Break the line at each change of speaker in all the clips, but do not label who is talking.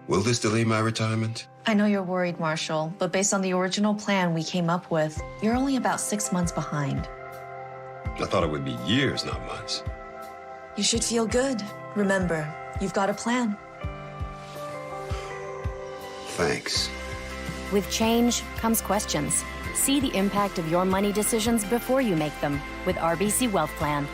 Will this delay my retirement?
I know you're worried, Marshall, but based on the original plan we came up with, you're only about 6 months behind.
I thought it would be years, not months.
You should feel good. Remember, you've got a plan.
Thanks.
With change comes questions. See the impact of your money decisions before you make them with RBC Wealth Plan.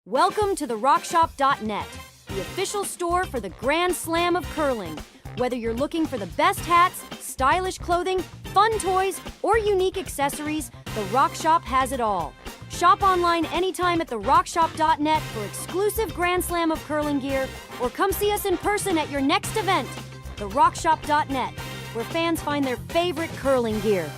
Welcome to the RockShop.net, the official store for the Grand Slam of curling. Whether you're looking for the best hats, stylish clothing, fun toys, or unique accessories, the Rock Shop has it all. Shop online anytime at therockshop.net for exclusive Grand Slam of curling gear, or come see us in person at your next event. TheRockShop.net, where fans find their favorite curling gear.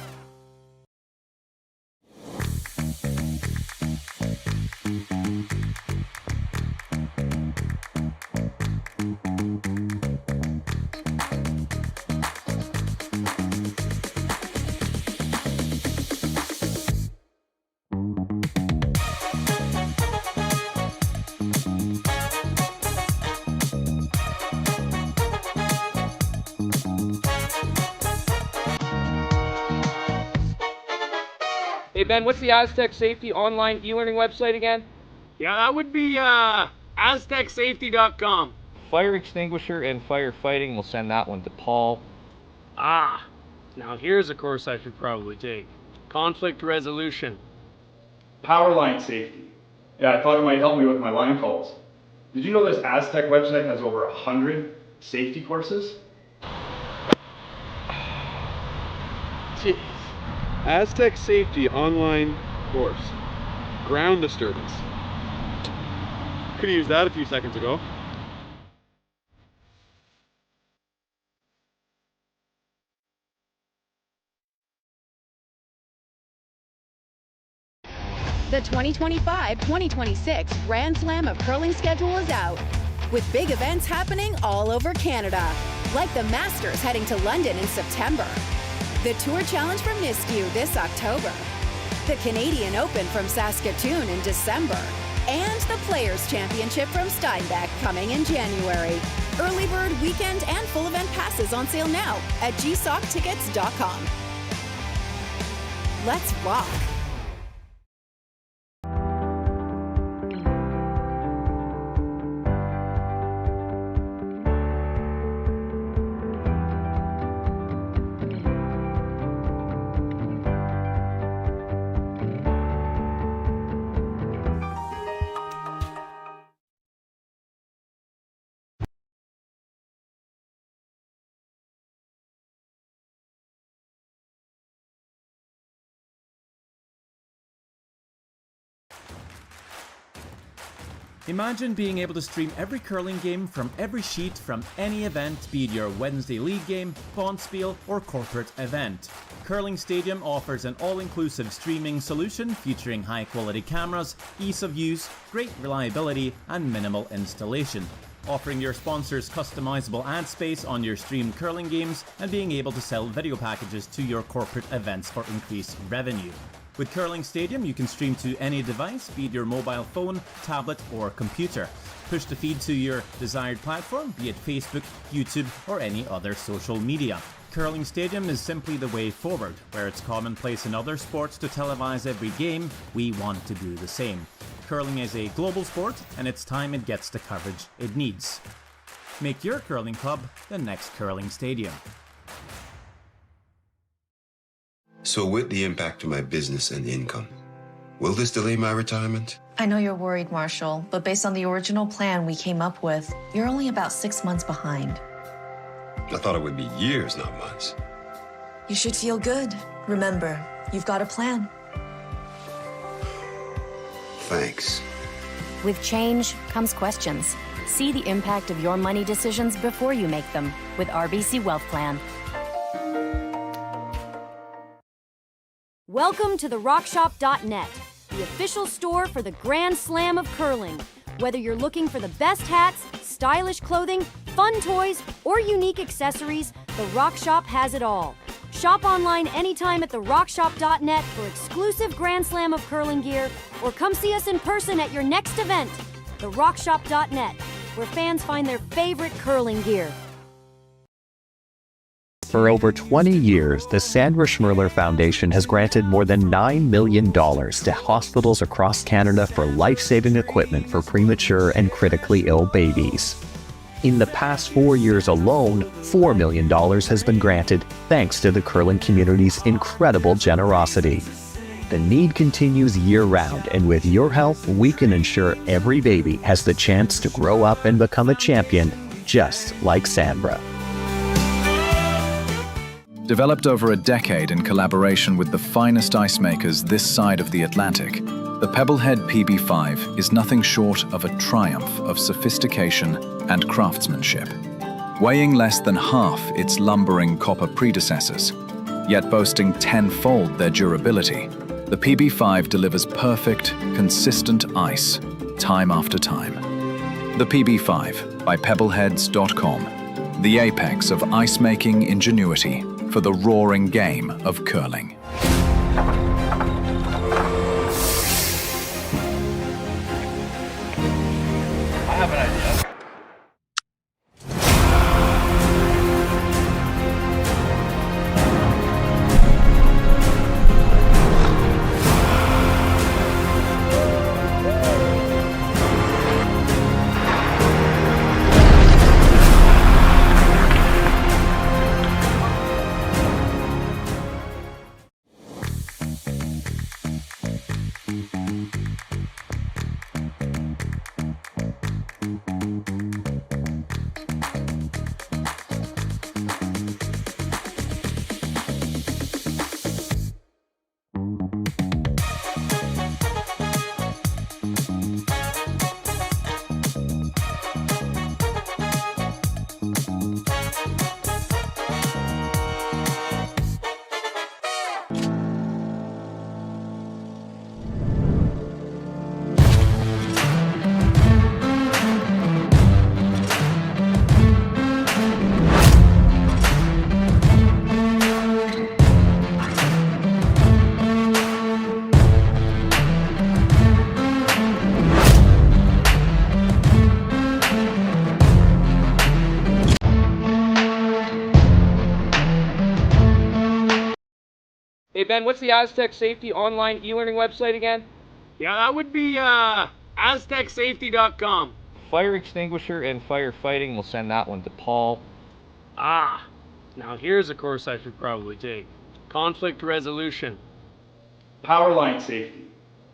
Hey Ben, what's the Aztec Safety online e-learning website again?
Yeah, that would be aztecsafety.com.
Fire extinguisher and firefighting, we'll send that one to Paul.
Ah, now here's a course I should probably take. Conflict resolution.
Power line safety. Yeah, I thought it might help me with my line calls. Did you know this Aztec website has over 100 safety courses?
Jeez. Aztec Safety online course. Ground disturbance. Could have used that a few seconds ago.
The 2025-2026 Grand Slam of Curling schedule is out, with big events happening all over Canada, like the Masters heading to London in September, the Tour Challenge from Nisku this October, the Canadian Open from Saskatchewan in December, and the Players' Championship from Steinbach coming in January. Early bird weekend and full event passes on sale now at gsocktickets.com. Let's rock!
Imagine being able to stream every curling game from every sheet from any event, be it your Wednesday league game, bonspiel, or corporate event. Curling Stadium offers an all-inclusive streaming solution featuring high-quality cameras, ease of use, great reliability, and minimal installation. Offering your sponsors customizable ad space on your streamed curling games and being able to sell video packages to your corporate events for increased revenue. With Curling Stadium, you can stream to any device, be it your mobile phone, tablet, or computer. Push the feed to your desired platform, be it Facebook, YouTube, or any other social media. Curling Stadium is simply the way forward. Where it's commonplace in other sports to televise every game, we want to do the same. Curling is a global sport, and it's time it gets the coverage it needs. Make your curling club the next Curling Stadium.
So with the impact to my business and income, will this delay my retirement?
I know you're worried, Marshall, but based on the original plan we came up with, you're only about 6 months behind.
I thought it would be years, not months.
You should feel good. Remember, you've got a plan.
Thanks.
With change comes questions. See the impact of your money decisions before you make them with RBC Wealth Plan. Welcome to the RockShop.net, the official store for the Grand Slam of curling. Whether you're looking for the best hats, stylish clothing, fun toys, or unique accessories, the Rock Shop has it all. Shop online anytime at therockshop.net for exclusive Grand Slam of curling gear, or come see us in person at your next event. Therockshop.net, where fans find their favorite curling gear.
For over 20 years, the Sandra Schmirler Foundation has granted more than $9 million to hospitals across Canada for life-saving equipment for premature and critically ill babies. In the past 4 years alone, $4 million has been granted thanks to the curling community's incredible generosity. The need continues year-round, and with your help, we can ensure every baby has the chance to grow up and become a champion, just like Sandra.
Developed over a decade in collaboration with the finest ice makers this side of the Atlantic, the Pebblehead PB5 is nothing short of a triumph of sophistication and craftsmanship. Weighing less than half its lumbering copper predecessors, yet boasting tenfold their durability, the PB5 delivers perfect, consistent ice, time after time. The PB5 by Pebbleheads.com, the apex of ice-making ingenuity for the roaring game of curling.
I have an idea.
Hey Ben, what's the Aztec Safety online e-learning website again?
Yeah, that would be aztecsafety.com.
Fire extinguisher and firefighting, we'll send that one to Paul.
Ah, now here's a course I should probably take. Conflict resolution.
Power line safety.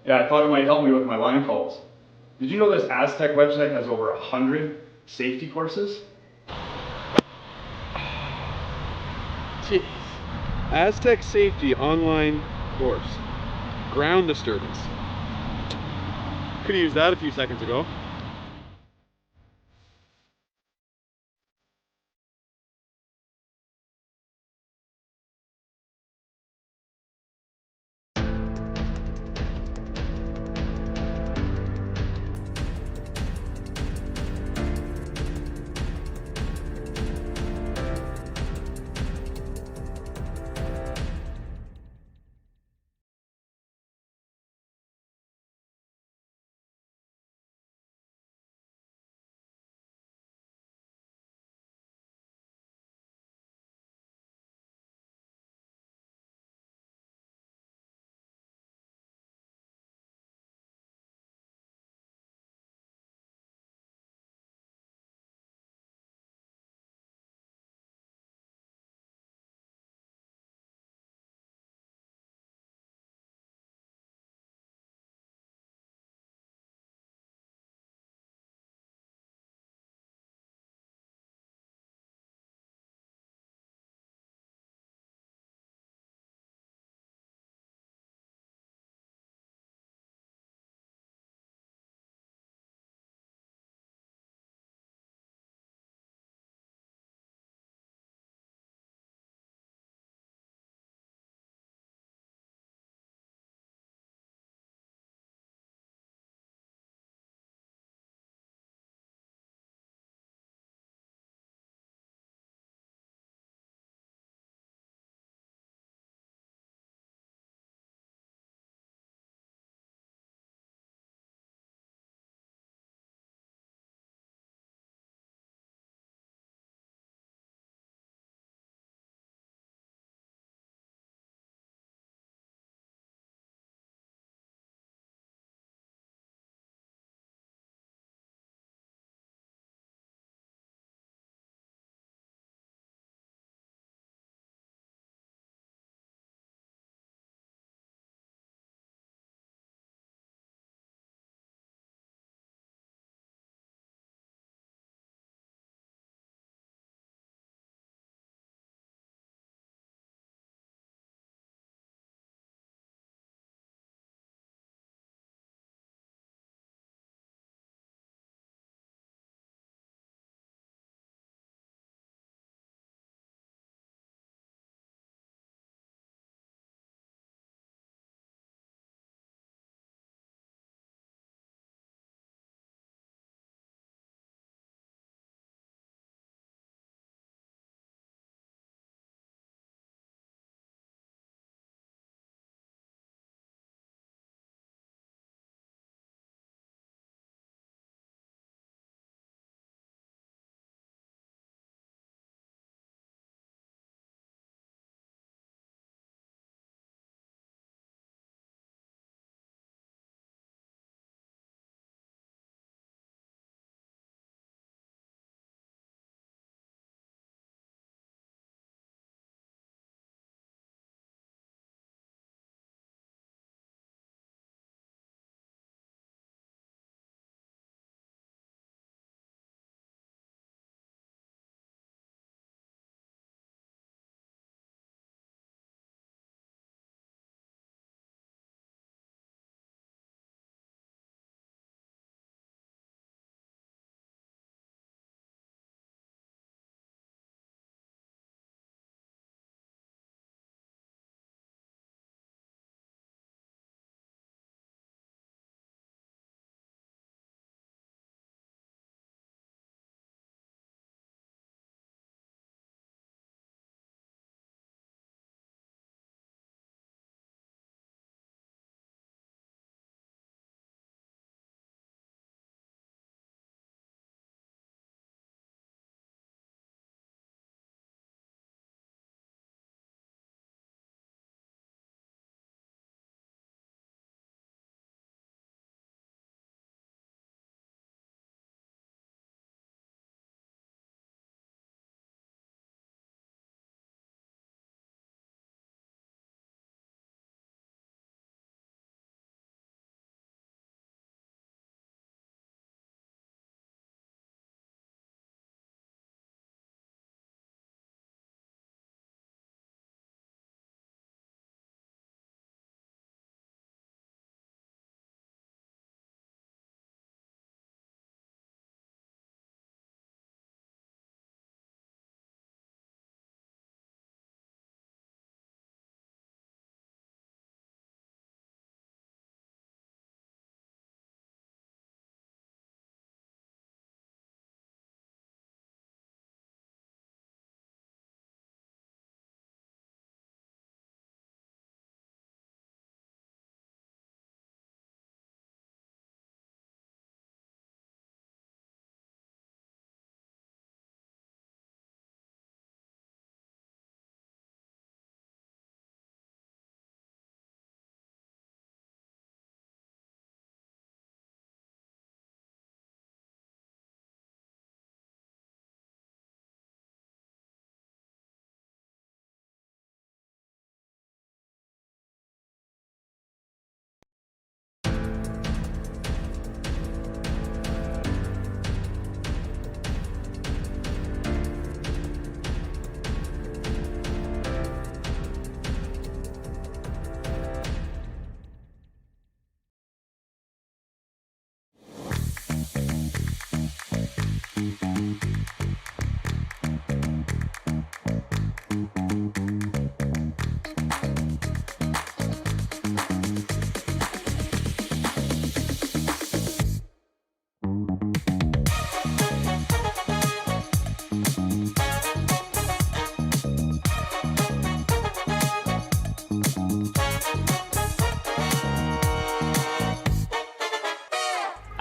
Yeah, I thought it might help me with my line calls. Did you know this Aztec website has over 100 safety courses?
Jeez. Aztec Safety online course. Ground disturbance. Could have used that a few seconds ago.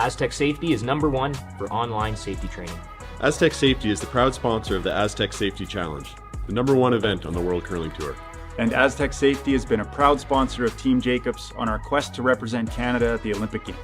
Aztec Safety is #1 for online safety training.
Aztec Safety is the proud sponsor of the Aztec Safety Challenge, the #1 event on the World Curling Tour.
And Aztec Safety has been a proud sponsor of Team Jacobs on our quest to represent Canada at the Olympic Games.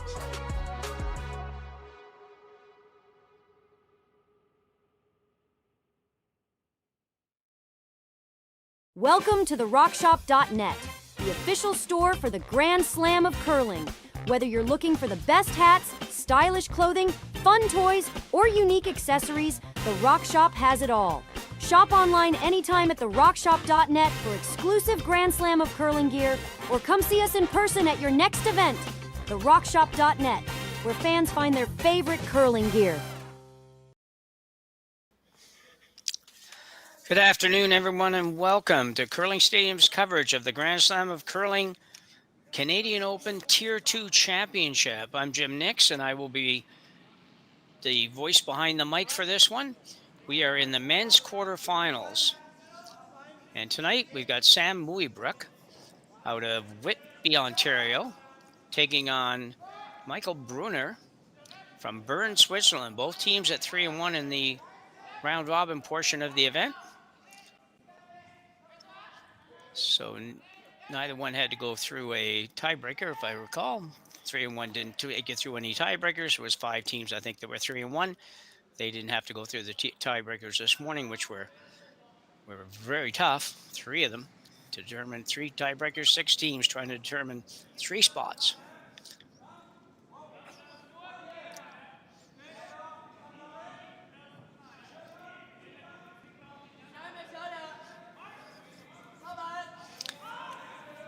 Welcome to the RockShop.net, the official store for the Grand Slam of Curling. Whether you're looking for the best hats, stylish clothing, fun toys, or unique accessories, the Rock Shop has it all. Shop online anytime at therockshop.net for exclusive Grand Slam of Curling gear, or come see us in person at your next event. Therockshop.net, where fans find their favorite curling gear.
Good afternoon, everyone, and welcome to Curling Stadium's coverage of the Grand Slam of Curling Canadian Open Tier 2 Championship. I'm Jim Nix, and I will be the voice behind the mic for this one. We are in the men's quarterfinals. And tonight we've got Sam Mooibroek out of Whitby, Ontario, taking on Michael Brunner from Bern, Switzerland. Both teams at 3-1 in the round robin portion of the event. So neither one had to go through a tiebreaker, if I recall. 3-1 didn't get through any tiebreakers. There was 5 teams, I think, that were 3-1. They didn't have to go through the tiebreakers this morning, which were very tough. 3 of them to determine 3 tiebreakers, 6 teams trying to determine 3 spots.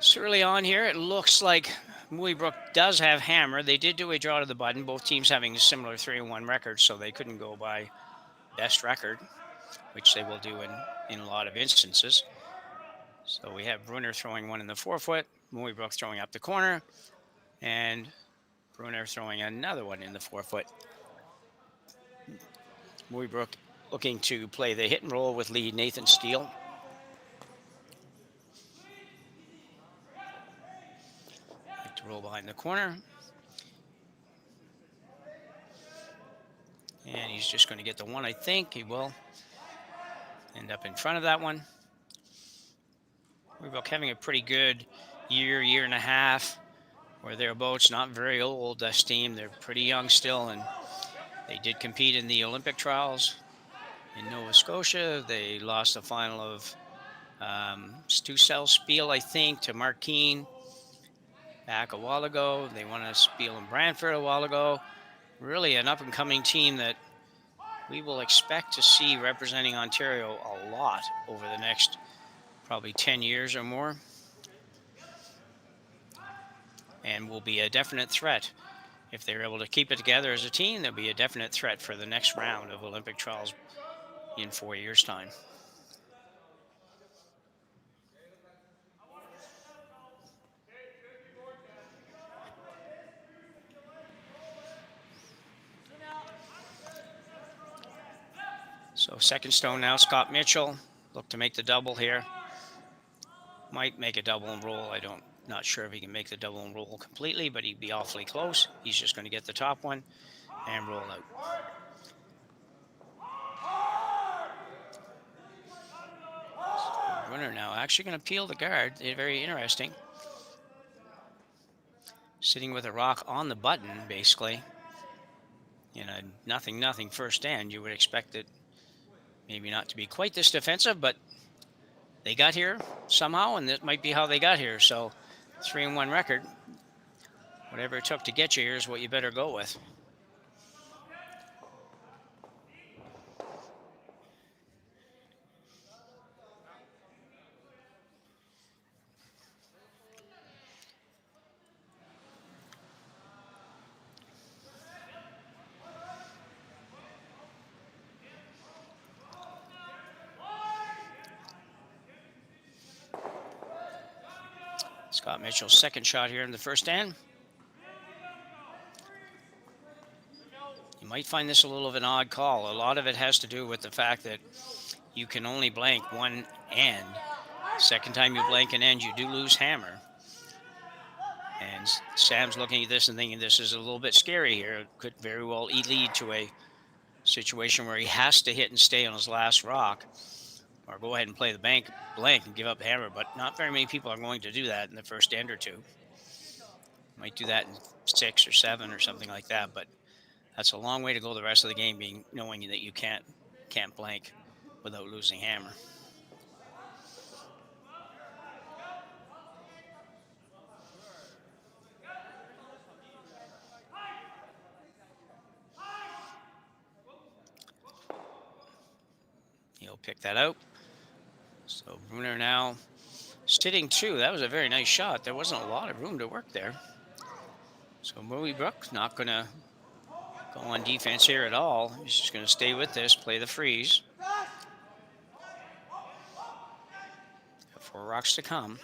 So early on here, it looks like Mooibroek does have hammer. They did do a draw to the button, both teams having similar 3-1 records, so they couldn't go by best record, which they will do in a lot of instances. So we have Brunner throwing one in the forefoot, Mooibroek throwing up the corner, and Brunner throwing another one in the forefoot. Mooibroek looking to play the hit and roll with lead Nathan Steele. Roll behind the corner. And he's just going to get the one, I think. He will end up in front of that one. We're having a pretty good year and a half, or thereabouts. Not very old, this team. They're pretty young still, and they did compete in the Olympic trials in Nova Scotia. They lost the final of Sasktel Spiel, I think, to Mark Keane back a while ago. They won a Spiel in Brantford a while ago. Really an up-and-coming team that we will expect to see representing Ontario a lot over the next probably 10 years or more. And will be a definite threat. If they're able to keep it together as a team, they'll be a definite threat for the next round of Olympic trials in 4 years' time. So second stone now, Scott Mitchell. Look to make the double here. Might make a double and roll. Not sure if he can make the double and roll completely, but he'd be awfully close. He's just going to get the top one and roll out. So Brunner now actually going to peel the guard. Very interesting. Sitting with a rock on the button, basically. In a nothing first stand, you would expect it maybe not to be quite this defensive, but they got here somehow, and that might be how they got here. So 3-1 record. Whatever it took to get you here is what you better go with. Scott Mitchell's second shot here in the first stand. You might find this a little of an odd call. A lot of it has to do with the fact that you can only blank one end. Second time you blank an end, you do lose hammer. And Sam's looking at this and thinking this is a little bit scary here. It could very well lead to a situation where he has to hit and stay on his last rock, or go ahead and play the blank and give up the hammer. But not very many people are going to do that in the first end or two. Might do that in 6 or 7 or something like that. But that's a long way to go the rest of the game, knowing that you can't blank without losing hammer. He'll pick that out. So Brunner now sitting 2. That was a very nice shot. There wasn't a lot of room to work there. So Mooibroek not going to go on defense here at all. He's just going to stay with this, play the freeze. 4 rocks to come.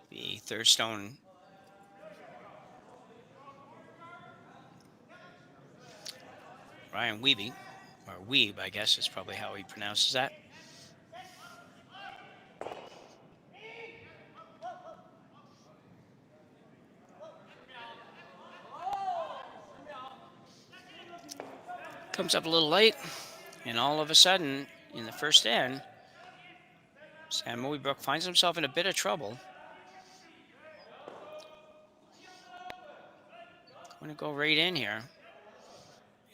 The third stone. Ryan Whitby, or Weeb, I guess is probably how he pronounces that. Comes up a little late, and all of a sudden, in the first end, Sam Mooibroek finds himself in a bit of trouble. Going to go right in here.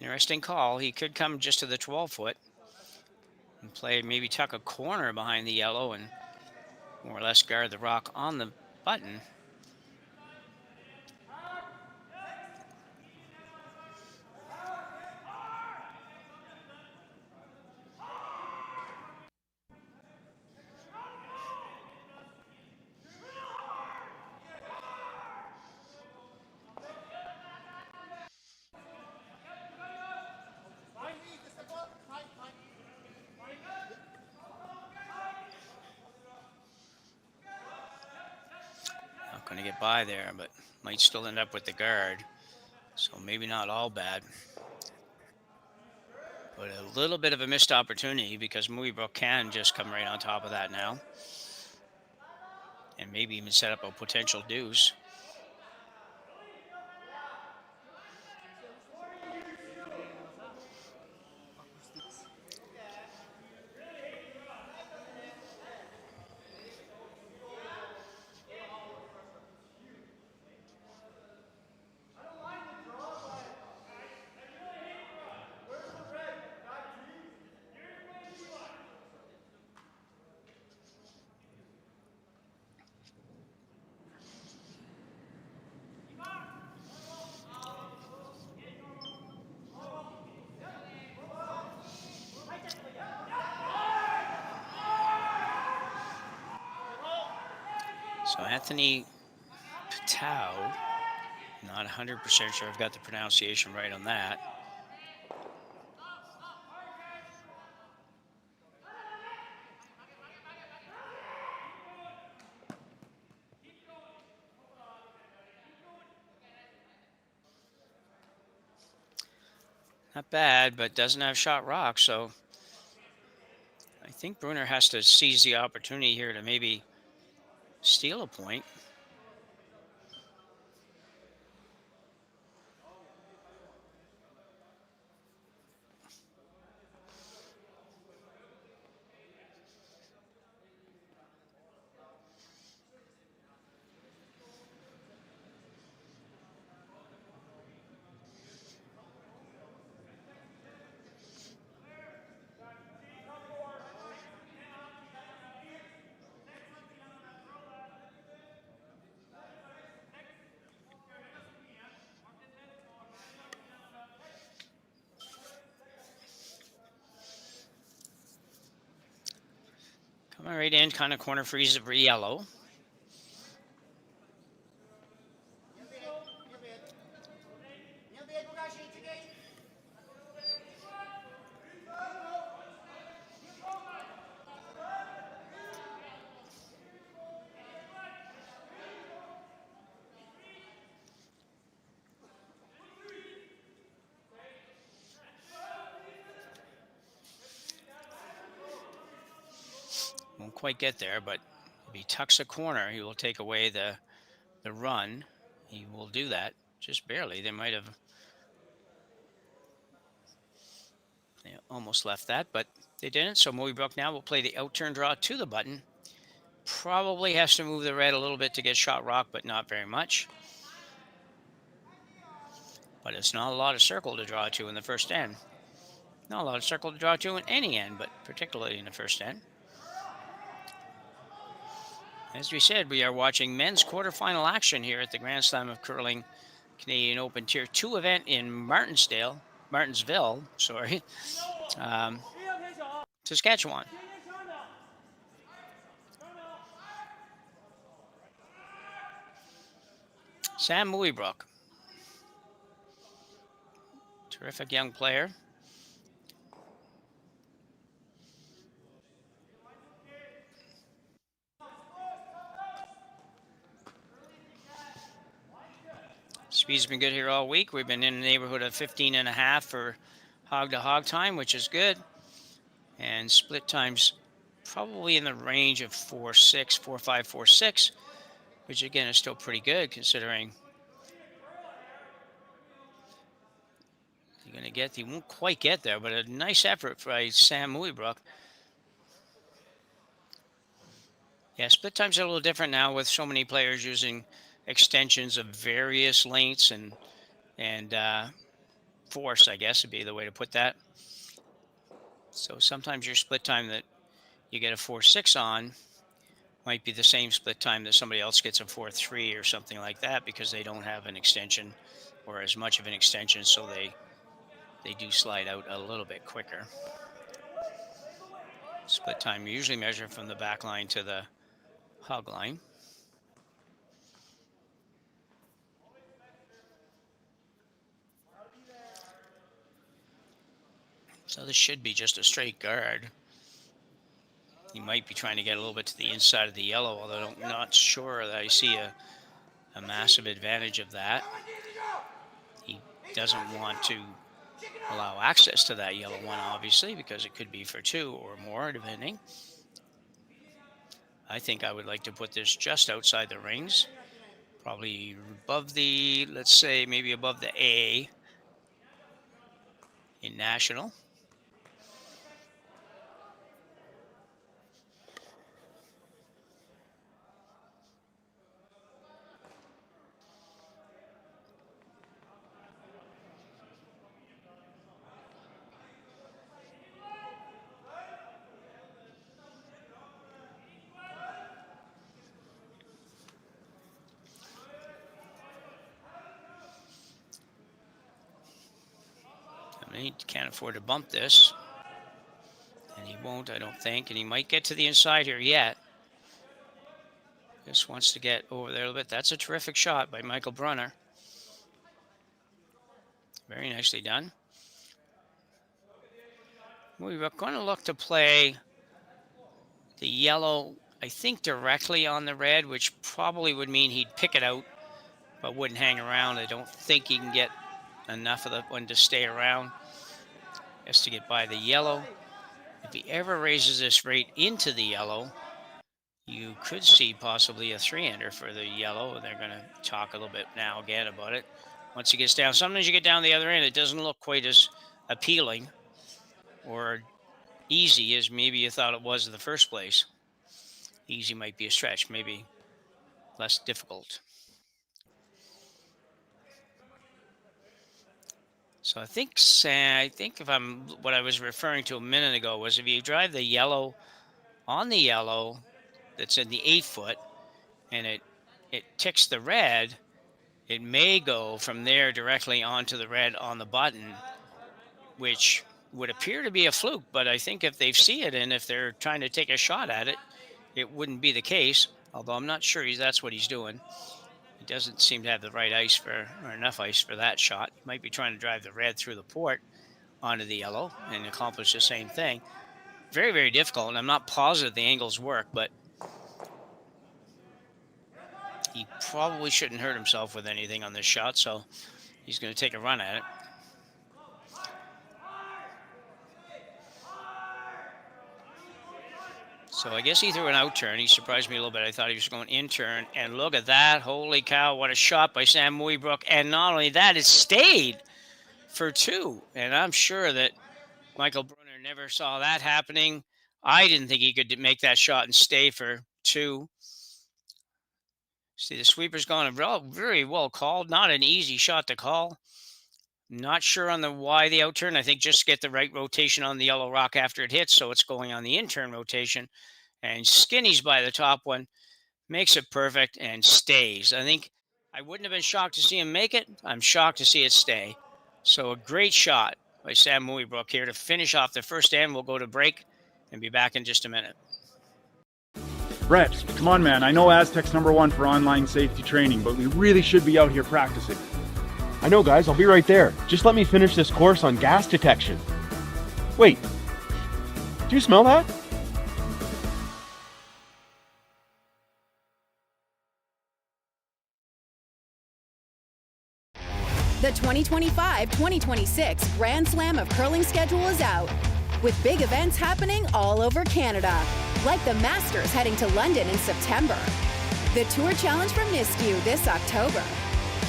Interesting call. He could come just to the 12-foot and play, maybe tuck a corner behind the yellow and more or less guard the rock on the button. Going to get by there, but might still end up with the guard. So maybe not all bad. But a little bit of a missed opportunity because Mooibroek can just come right on top of that now. And maybe even set up a potential deuce. So Anthony Patau, not 100% sure I've got the pronunciation right on that. Not bad, but doesn't have shot rock, so I think Brunner has to seize the opportunity here to maybe steal a point. Coming right in, kind of corner freeze of yellow. quite get there, but if he tucks a corner, he will take away the run. He will do that, just barely. They might have almost left that, but they didn't. So Mooibroek now will play the out turn draw to the button. Probably has to move the red a little bit to get shot rock, but not very much. But it's not a lot of circle to draw to in the first end. Not a lot of circle to draw to in any end, but particularly in the first end. As we said, we are watching men's quarterfinal action here at the Grand Slam of Curling Canadian Open Tier 2 event in Martensville, Saskatchewan. Sam Mooibroek. Terrific young player. Speed's been good here all week. We've been in the neighborhood of 15.5 for hog-to-hog time, which is good. And split times probably in the range of 4.6, 4.5, 4.6, which again is still pretty good considering you're going to get, you won't quite get there, but a nice effort by Sam Mooibroek. Yeah, split times are a little different now with so many players using extensions of various lengths and force, I guess would be the way to put that. So sometimes your split time that you get a 4.6 on might be the same split time that somebody else gets a 4.3 or something like that because they don't have an extension or as much of an extension, so they do slide out a little bit quicker. Split time usually measured from the back line to the hog line. So this should be just a straight guard. He might be trying to get a little bit to the inside of the yellow, although I'm not sure that I see a massive advantage of that. He doesn't want to allow access to that yellow one, obviously, because it could be for 2 or more, depending. I think I would like to put this just outside the rings, probably above the, let's say, maybe above the A in National. He can't afford to bump this, and he won't, I don't think, and he might get to the inside here yet. Just wants to get over there a little bit. That's a terrific shot by Michael Brunner. Very nicely done. We're going to look to play the yellow, I think, directly on the red, which probably would mean he'd pick it out, but wouldn't hang around. I don't think he can get enough of the one to stay around. Has to get by the yellow. If he ever raises this rate into the yellow, you could see possibly a 3-ender for the yellow. They're going to talk a little bit now again about it. Once he gets down, sometimes you get down the other end, it doesn't look quite as appealing or easy as maybe you thought it was in the first place. Easy might be a stretch, maybe less difficult. So I think if what I was referring to a minute ago was if you drive the yellow on the yellow that's in the 8-foot and it ticks the red, it may go from there directly onto the red on the button, which would appear to be a fluke, but I think if they see it and if they're trying to take a shot at it, it wouldn't be the case, although I'm not sure that's what he's doing. He doesn't seem to have the right ice or enough ice for that shot. He might be trying to drive the red through the port onto the yellow and accomplish the same thing. Very, very difficult, and I'm not positive the angles work, but he probably shouldn't hurt himself with anything on this shot, so he's going to take a run at it. So I guess he threw an out turn. He surprised me a little bit. I thought he was going in turn. And look at that. Holy cow, what a shot by Sam Mooibroek. And not only that, it stayed for 2. And I'm sure that Michael Brunner never saw that happening. I didn't think he could make that shot and stay for 2. See, the sweeper's gone very well called. Not an easy shot to call. Not sure on why the out turn. I think just get the right rotation on the yellow rock after it hits, so it's going on the in turn rotation. And Skinny's by the top one, makes it perfect and stays. I think I wouldn't have been shocked to see him make it. I'm shocked to see it stay. So a great shot by Sam Mooibroek here to finish off the first end. We'll go to break and be back in just a minute.
Brett, come on, man. I know Aztec's #1 for online safety training, but we really should be out here practicing.
I know, guys. I'll be right there. Just let me finish this course on gas detection. Wait. Do you smell that?
The 2025-2026 Grand Slam of Curling schedule is out, with big events happening all over Canada, like the Masters heading to London in September, the Tour Challenge from Nisku this October,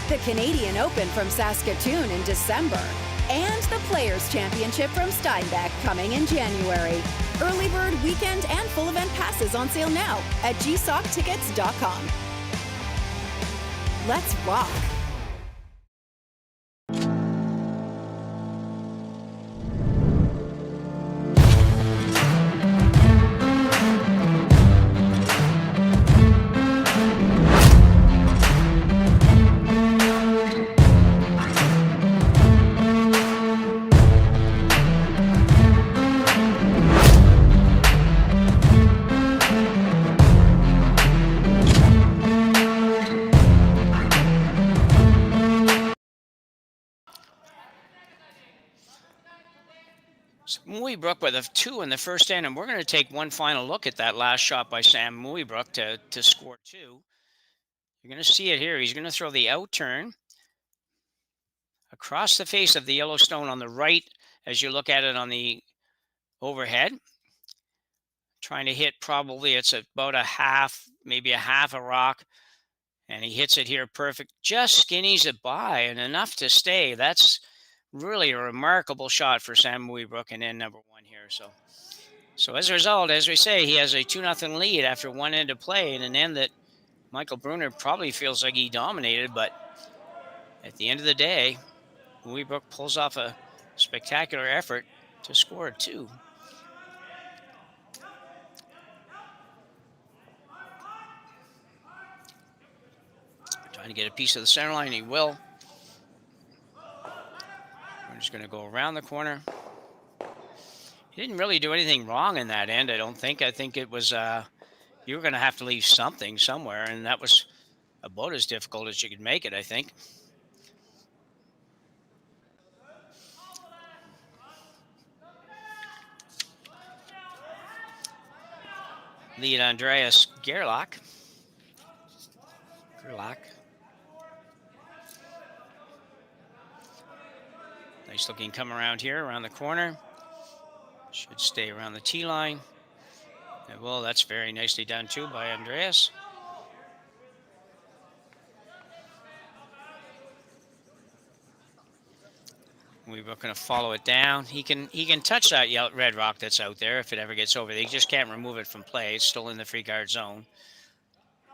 the Canadian Open from Saskatchewan in December, and the Players' Championship from Steinbach coming in January. Early bird weekend and full event passes on sale now at gsoctickets.com. Let's rock!
Mooibroek with a 2 in the first end, and we're going to take one final look at that last shot by Sam Mooibroek to score 2. You're going to see it here. He's going to throw the out turn across the face of the yellow stone on the right as you look at it on the overhead. Trying to hit probably, it's about a half, maybe a half a rock, and he hits it here perfect. Just skinnies it by and enough to stay. That's really a remarkable shot for Sam Mooibroek in end #1 here. So as a result, as we say, he has a 2-0 lead after one end of play in an end that Michael Brunner probably feels like he dominated, but at the end of the day, Mooibroek pulls off a spectacular effort to score 2. Trying to get a piece of the center line, he will. We're just going to go around the corner. He didn't really do anything wrong in that end, I don't think. I think it was, you were going to have to leave something somewhere, and that was about as difficult as you could make it, I think. Lead Andreas Gerlach. Nice looking come around here, around the corner. Should stay around the tee line. And well, that's very nicely done too by Andreas. We're going to follow it down. He can touch that red rock that's out there if it ever gets over there. He just can't remove it from play. It's still in the free guard zone.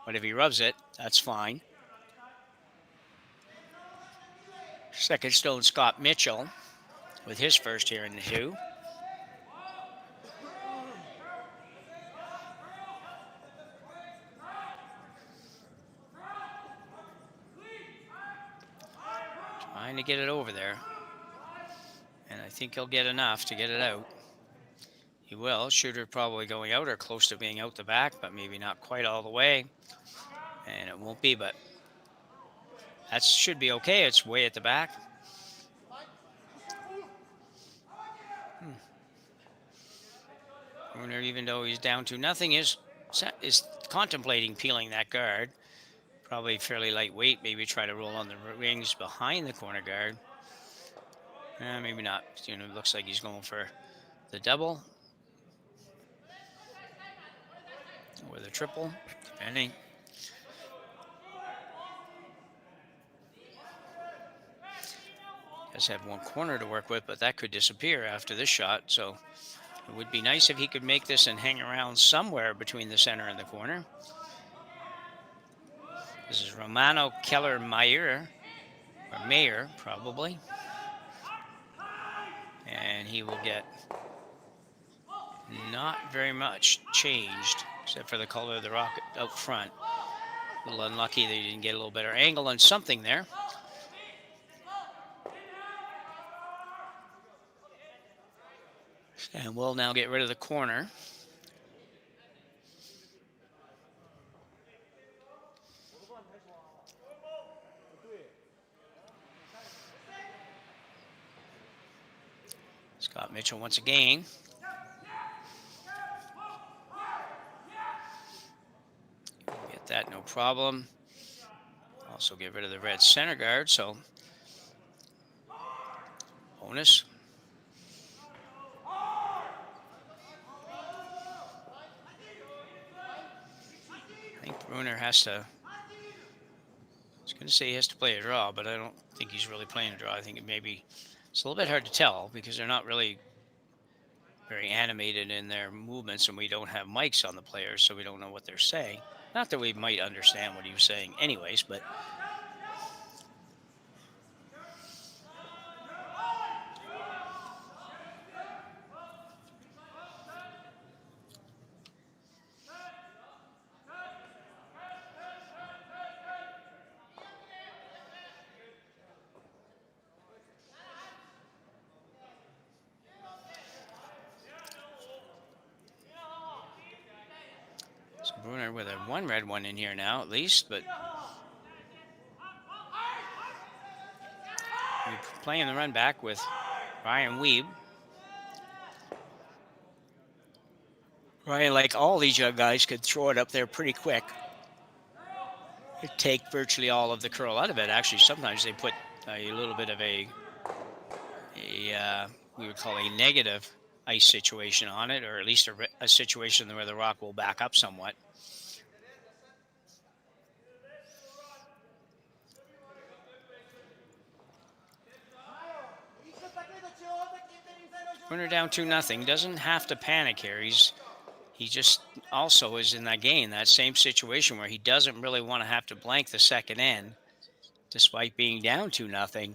But if he rubs it, that's fine. Second stone, Scott Mitchell, with his first here in the 2. Trying to get it over there. And I think he'll get enough to get it out. He will. Shooter probably going out or close to being out the back, but maybe not quite all the way. And it won't be, but that should be okay. It's way at the back. Brunner, even though he's down to nothing, is contemplating peeling that guard. Probably fairly lightweight. Maybe try to roll on the rings behind the corner guard. Maybe not. You know, it looks like he's going for the double. or the triple, depending. Does have one corner to work with, but that could disappear after this shot. So it would be nice if he could make this and hang around somewhere between the center and the corner. This is Romano Keller-Mayer, or Mayer, probably. And he will get not very much changed, except for the color of the rock out front. A little unlucky that he didn't get a little better angle on something there. And we'll now get rid of the corner. Scott Mitchell once again. Get that, no problem. Also get rid of the red center guard, so bonus. I think Brunner has to, I was going to say he has to play a draw, but I don't think he's really playing a draw. I think it maybe, it's a little bit hard to tell because they're not really very animated in their movements, and we don't have mics on the players, so we don't know what they're saying. Not that we might understand what he was saying anyways, but Brunner with a one red one in here now, at least, but we're playing the run back with Ryan Wiebe. Ryan, like all these young guys, could throw it up there pretty quick. It'd take virtually all of the curl out of it. Actually, sometimes they put a little bit of a we would call a negative ice situation on it, or at least a situation where the rock will back up somewhat. Brunner down 2-0. Doesn't have to panic here. He just also is in that game, that same situation where he doesn't really want to have to blank the second end, despite being down 2-0.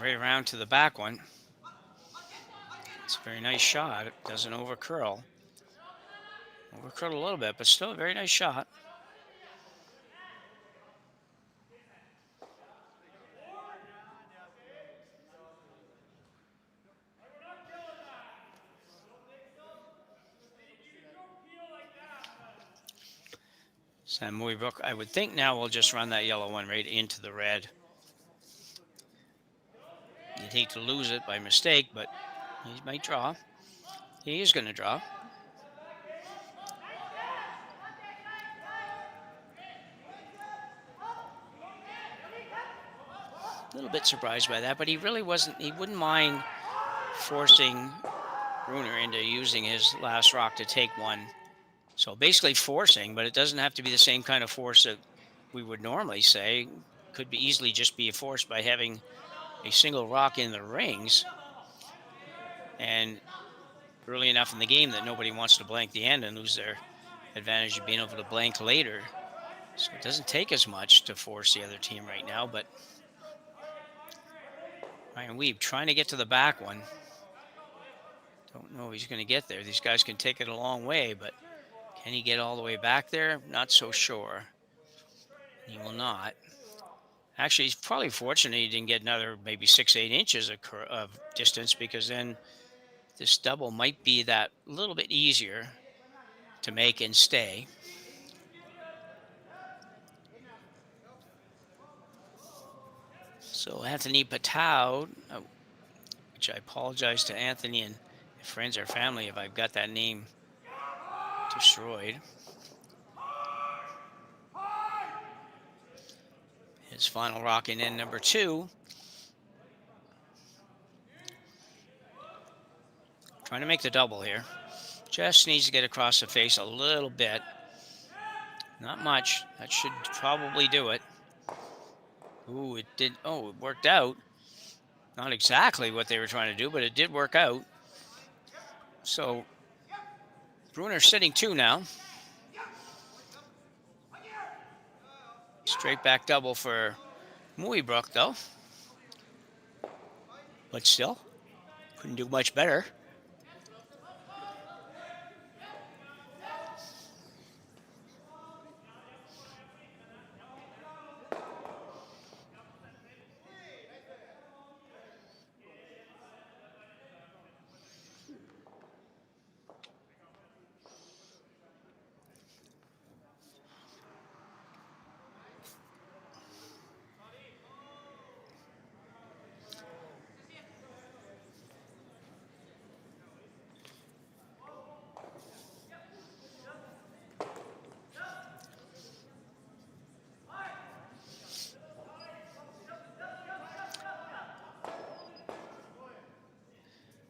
Right around to the back one. It's a very nice shot. It doesn't overcurl. Overcurled a little bit, but still a very nice shot. Sam Mooibroek, I would think now we'll just run that yellow one right into the red. You'd hate to lose it by mistake, but he might draw. He is going to draw. A little bit surprised by that, but he really wasn't. He wouldn't mind forcing Brunner into using his last rock to take one. So basically forcing, but it doesn't have to be the same kind of force that we would normally say. Could be easily just be forced by having a single rock in the rings, and early enough in the game that nobody wants to blank the end and lose their advantage of being able to blank later. So it doesn't take as much to force the other team right now, but Ryan Wiebe trying to get to the back one. Don't know if he's going to get there. These guys can take it a long way, but can he get all the way back there? Not so sure. He will not. Actually, he's probably fortunate he didn't get another maybe 6-8 inches of distance, because then this double might be that little bit easier to make and stay. So Anthony Patow, which I apologize to Anthony and friends or family if I've got that name destroyed. His final rocking in number 2. Trying to make the double here. Just needs to get across the face a little bit. Not much. That should probably do it. Ooh, it did. Oh, it worked out. Not exactly what they were trying to do, but it did work out. So Brunner sitting 2 now. Straight back double for Mooibroek, though. But still, couldn't do much better.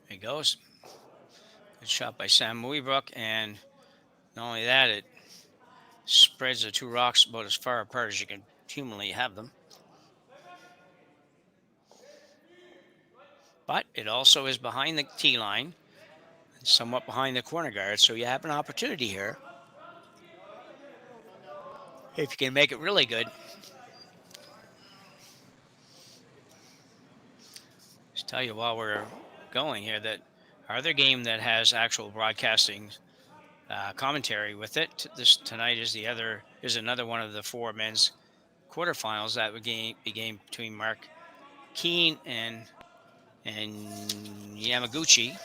There he goes. Good shot by Sam Mooibroek, and not only that, it spreads the 2 rocks about as far apart as you can humanly have them. But it also is behind the tee line and somewhat behind the corner guard, so you have an opportunity here. If you can make it really good. Just tell you while we're going here that our other game that has actual broadcasting commentary with it tonight is another one of the 4 men's quarterfinals. That would be game between Mark Keane and Yamaguchi,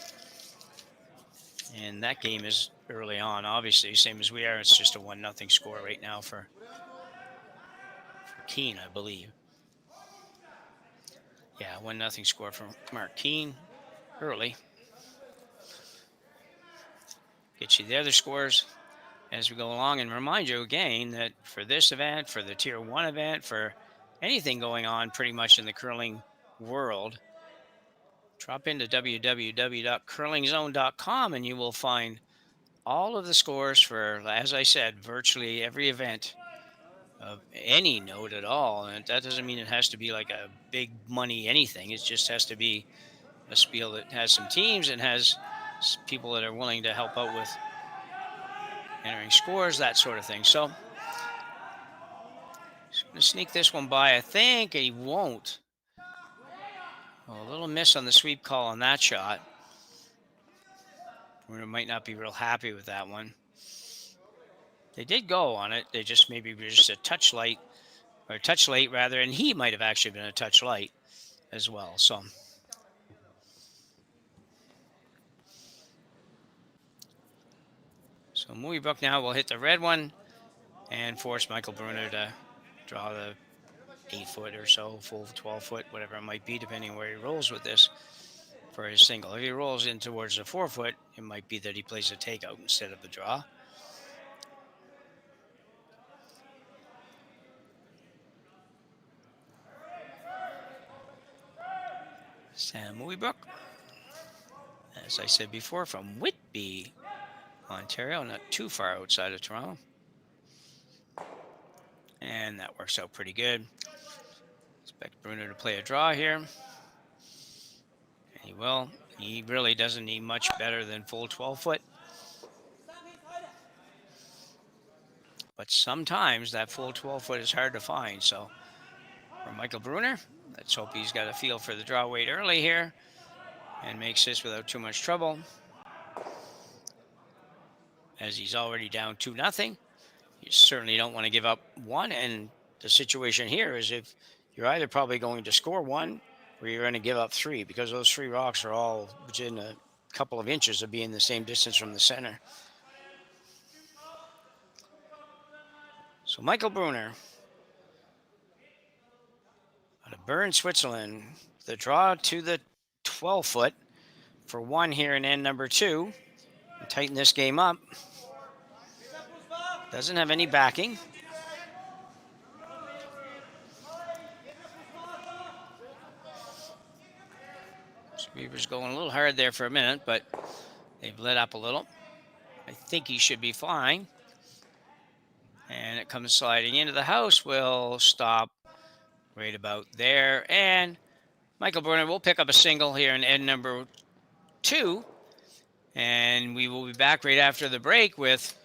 and that game is early on, obviously, same as we are. It's just a 1-0 score right now for Keane, I believe. Yeah, 1-0 score for Mark Keane early. Get you the other scores as we go along, and remind you again that for this event, for the Tier 1 event, for anything going on pretty much in the curling world, drop into www.curlingzone.com and you will find all of the scores for, as I said, virtually every event of any note at all. And that doesn't mean it has to be like a big money anything. It just has to be a spiel that has some teams and has people that are willing to help out with entering scores, that sort of thing. So just going to sneak this one by. I think he won't. Well, a little miss on the sweep call on that shot. Brunner might not be real happy with that one. They did go on it. They just maybe were just a touch late rather, and he might have actually been a touch light as well. So Mooibroek now will hit the red one and force Michael Brunner to draw the 8-foot or so, full 12-foot, whatever it might be, depending on where he rolls with this for his single. If he rolls in towards the 4-foot, it might be that he plays a takeout instead of the draw. Sam Mooibroek, as I said before, from Whitby, Ontario, not too far outside of Toronto. And that works out pretty good. Expect Brunner to play a draw here. And he will. He really doesn't need much better than full 12-foot. But sometimes that full 12-foot is hard to find. So for Michael Brunner, let's hope he's got a feel for the draw weight early here and makes this without too much trouble. As he's already down 2-0. You certainly don't want to give up one. And the situation here is if you're either probably going to score 1 or you're going to give up 3, because those 3 rocks are all within a couple of inches of being the same distance from the center. So Michael Brunner, Out of Bern, Switzerland, the draw to the 12-foot for 1 here in end number 2. And tighten this game up. Doesn't have any backing. Weaver's going a little hard there for a minute, but they've let up a little. I think he should be flying. And it comes sliding into the house. Will stop right about there. And Michael Brunner will pick up a single here in end number 2. And we will be back right after the break with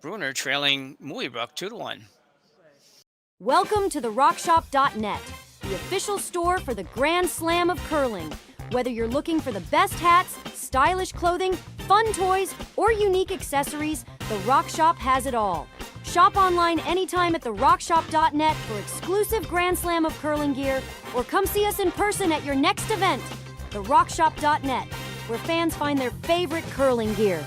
Brunner trailing Mooibroek 2-1.
Welcome to the RockShop.net, the official store for the Grand Slam of curling. Whether you're looking for the best hats, stylish clothing, fun toys, or unique accessories, the Rock Shop has it all. Shop online anytime at therockshop.net for exclusive Grand Slam of curling gear, or come see us in person at your next event. Therockshop.net, where fans find their favorite curling gear.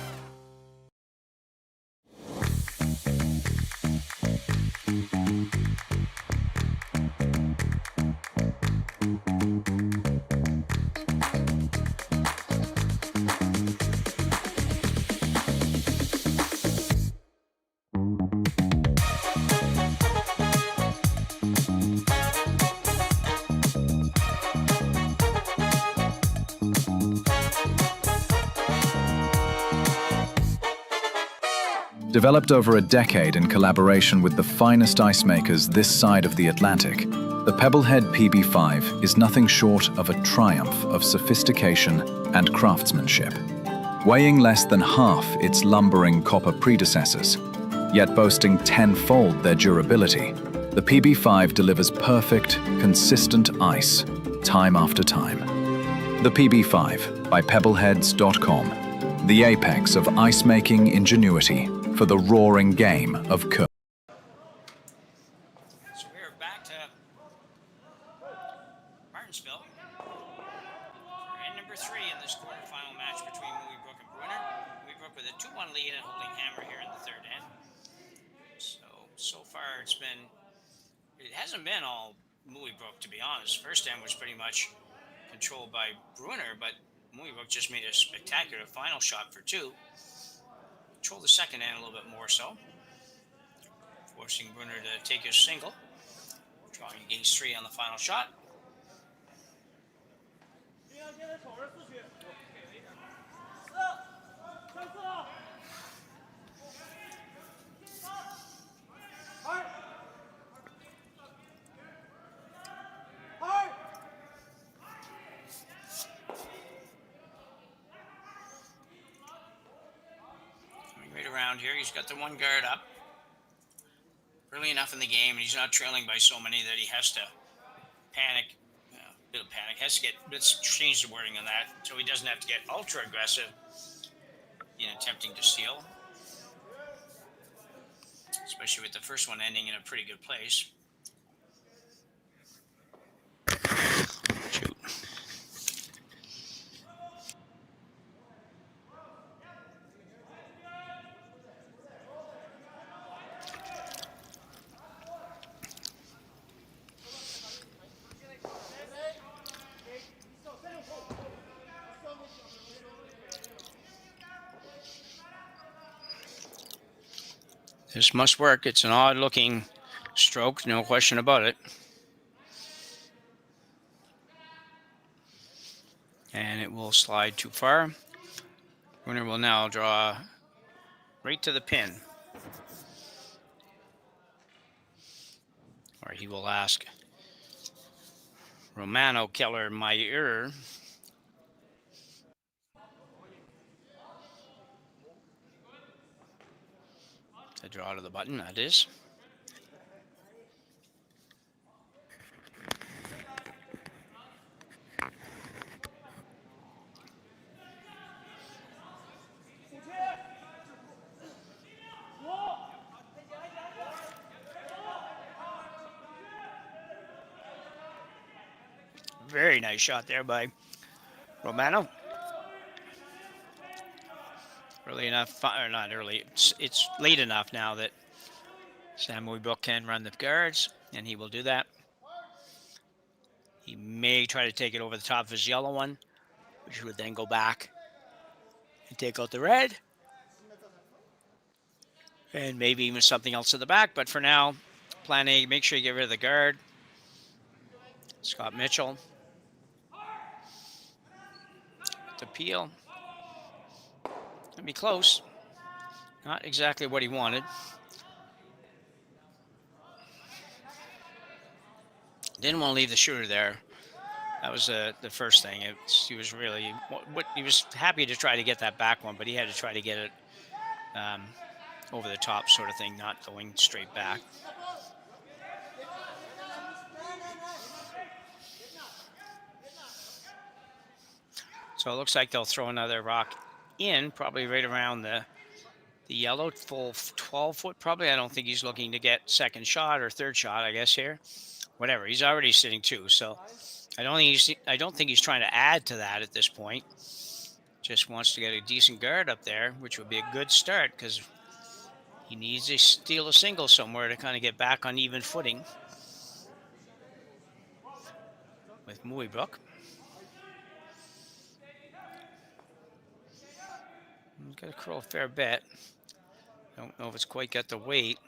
Developed over a decade in collaboration with the finest ice makers this side of the Atlantic, the Pebblehead PB5 is nothing short of a triumph of sophistication and craftsmanship. Weighing less than half its lumbering copper predecessors, yet boasting tenfold their durability, the PB5 delivers perfect, consistent ice, time after time. The PB5 by Pebbleheads.com, the apex of ice-making ingenuity for the roaring game of curling.
So we're back to Martensville for end number 3 in this quarterfinal match between Mooibroek and Brunner. Mooibroek with a 2-1 lead and holding hammer here in the third end. So far it hasn't been all Mooibroek, to be honest. First end was pretty much controlled by Brunner, but Mooibroek just made a spectacular final shot for 2. Control the second end a little bit more so, forcing Brunner to take his single, drawing against 3 on the final shot. Around here, he's got the one guard up early enough in the game, and he's not trailing by so many that he has to panic. A bit of panic. Let's change the wording on that, so he doesn't have to get ultra aggressive in attempting to steal, especially with the first one ending in a pretty good place. Shoot. This must work. It's an odd-looking stroke, no question about it. And it will slide too far. Brunner will now draw right to the pin, or he will ask Romano Keller Meyer to draw to the button. That is. Very nice shot there by Romano. Early enough, or not early, it's late enough now that Sam Mooibroek can run the guards, and he will do that. He may try to take it over the top of his yellow one, which would then go back and take out the red. And maybe even something else in the back. But for now, plan A, make sure you get rid of the guard. Scott Mitchell. To peel. It'll be close. Not exactly what he wanted. Didn't want to leave the shooter there. That was the first thing. He was really, he was happy to try to get that back one, but he had to try to get it over the top sort of thing, not going straight back. So it looks like they'll throw another rock in, probably right around the yellow, full 12 foot probably. I don't think he's looking to get second shot or third shot, I guess, here. Whatever, he's already sitting 2, so I don't think he's trying to add to that at this point. Just wants to get a decent guard up there, which would be a good start because he needs to steal a single somewhere to kind of get back on even footing with Mooibroek. He's got to curl a fair bit. Don't know if it's quite got the weight.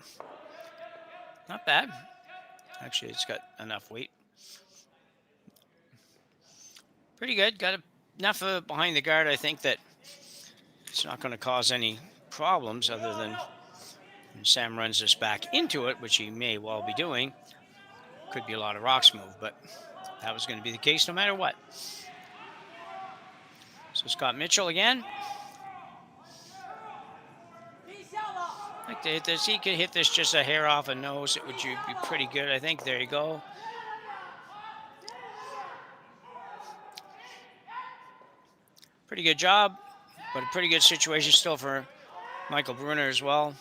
Not bad. Actually, it's got enough weight. Pretty good. Got enough behind the guard, I think, that it's not going to cause any problems other than when Sam runs this back into it, which he may well be doing. Could be a lot of rocks moved, but that was going to be the case no matter what. So Scott Mitchell again. Like to hit this. He could hit this just a hair off a nose. It would be pretty good, I think. There you go. Pretty good job, but a pretty good situation still for Michael Brunner as well.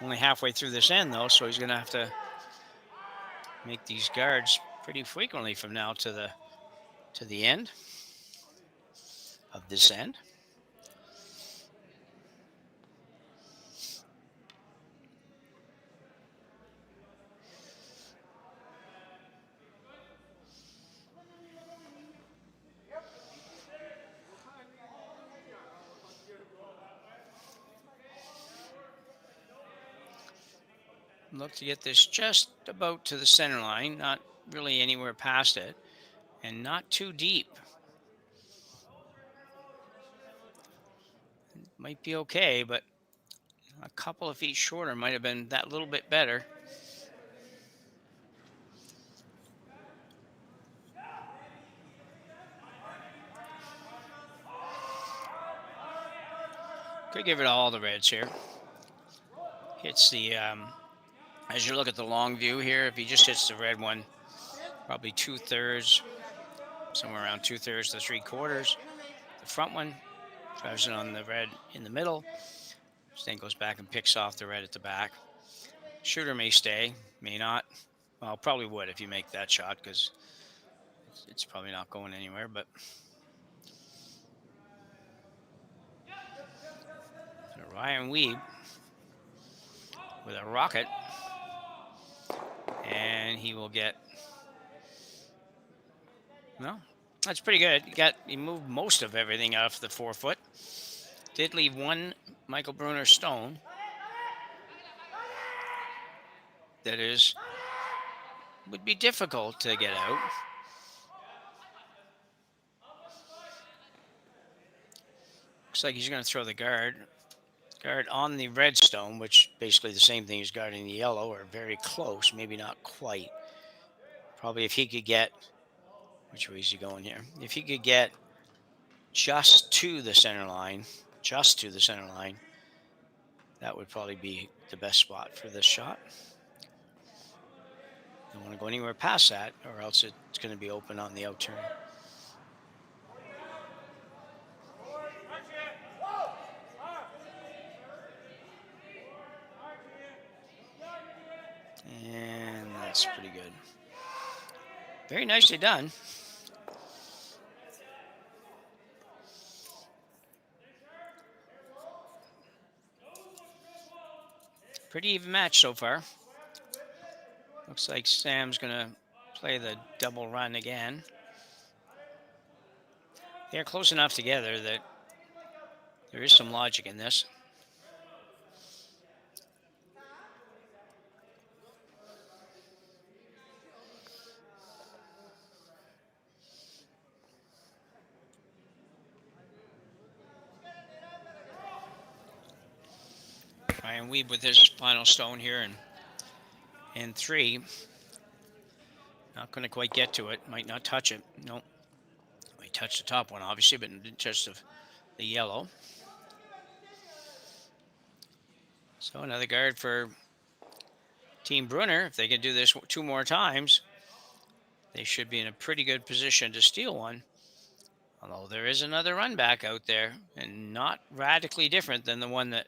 Only halfway through this end, though, so he's going to have to make these guards pretty frequently from now to the end of this end. Look to get this just about to the center line, not really anywhere past it, and not too deep. Might be okay, but a couple of feet shorter might have been that little bit better. Could give it all the reds here. Hits the, as you look at the long view here, if he just hits the red one, probably 2/3, somewhere around 2/3 to 3/4. The front one drives it on the red in the middle, then goes back and picks off the red at the back. Shooter may stay, may not. Well, probably would if you make that shot because it's probably not going anywhere, but Ryan Weeb with a rocket, and he will get, no, that's pretty good. He moved most of everything off the 4 foot. Did leave one Michael Brunner stone that would be difficult to get out. Looks like he's going to throw the guard on the red stone, which basically the same thing as guarding the yellow, or very close, maybe not quite. Probably if he could get, which way is he going here? If he could get just to the center line, that would probably be the best spot for this shot. Don't want to go anywhere past that, or else it's going to be open on the out turn. And that's pretty good. Very nicely done. Pretty even match so far. Looks like Sam's going to play the double run again. They're close enough together that there is some logic in this. Ryan Weeb with his final stone here and 3. Not going to quite get to it. Might not touch it. Nope. Might touch the top one, obviously, but didn't touch the yellow. So another guard for Team Brunner. If they can do this 2 more times, they should be in a pretty good position to steal one. Although there is another run back out there, and not radically different than the one that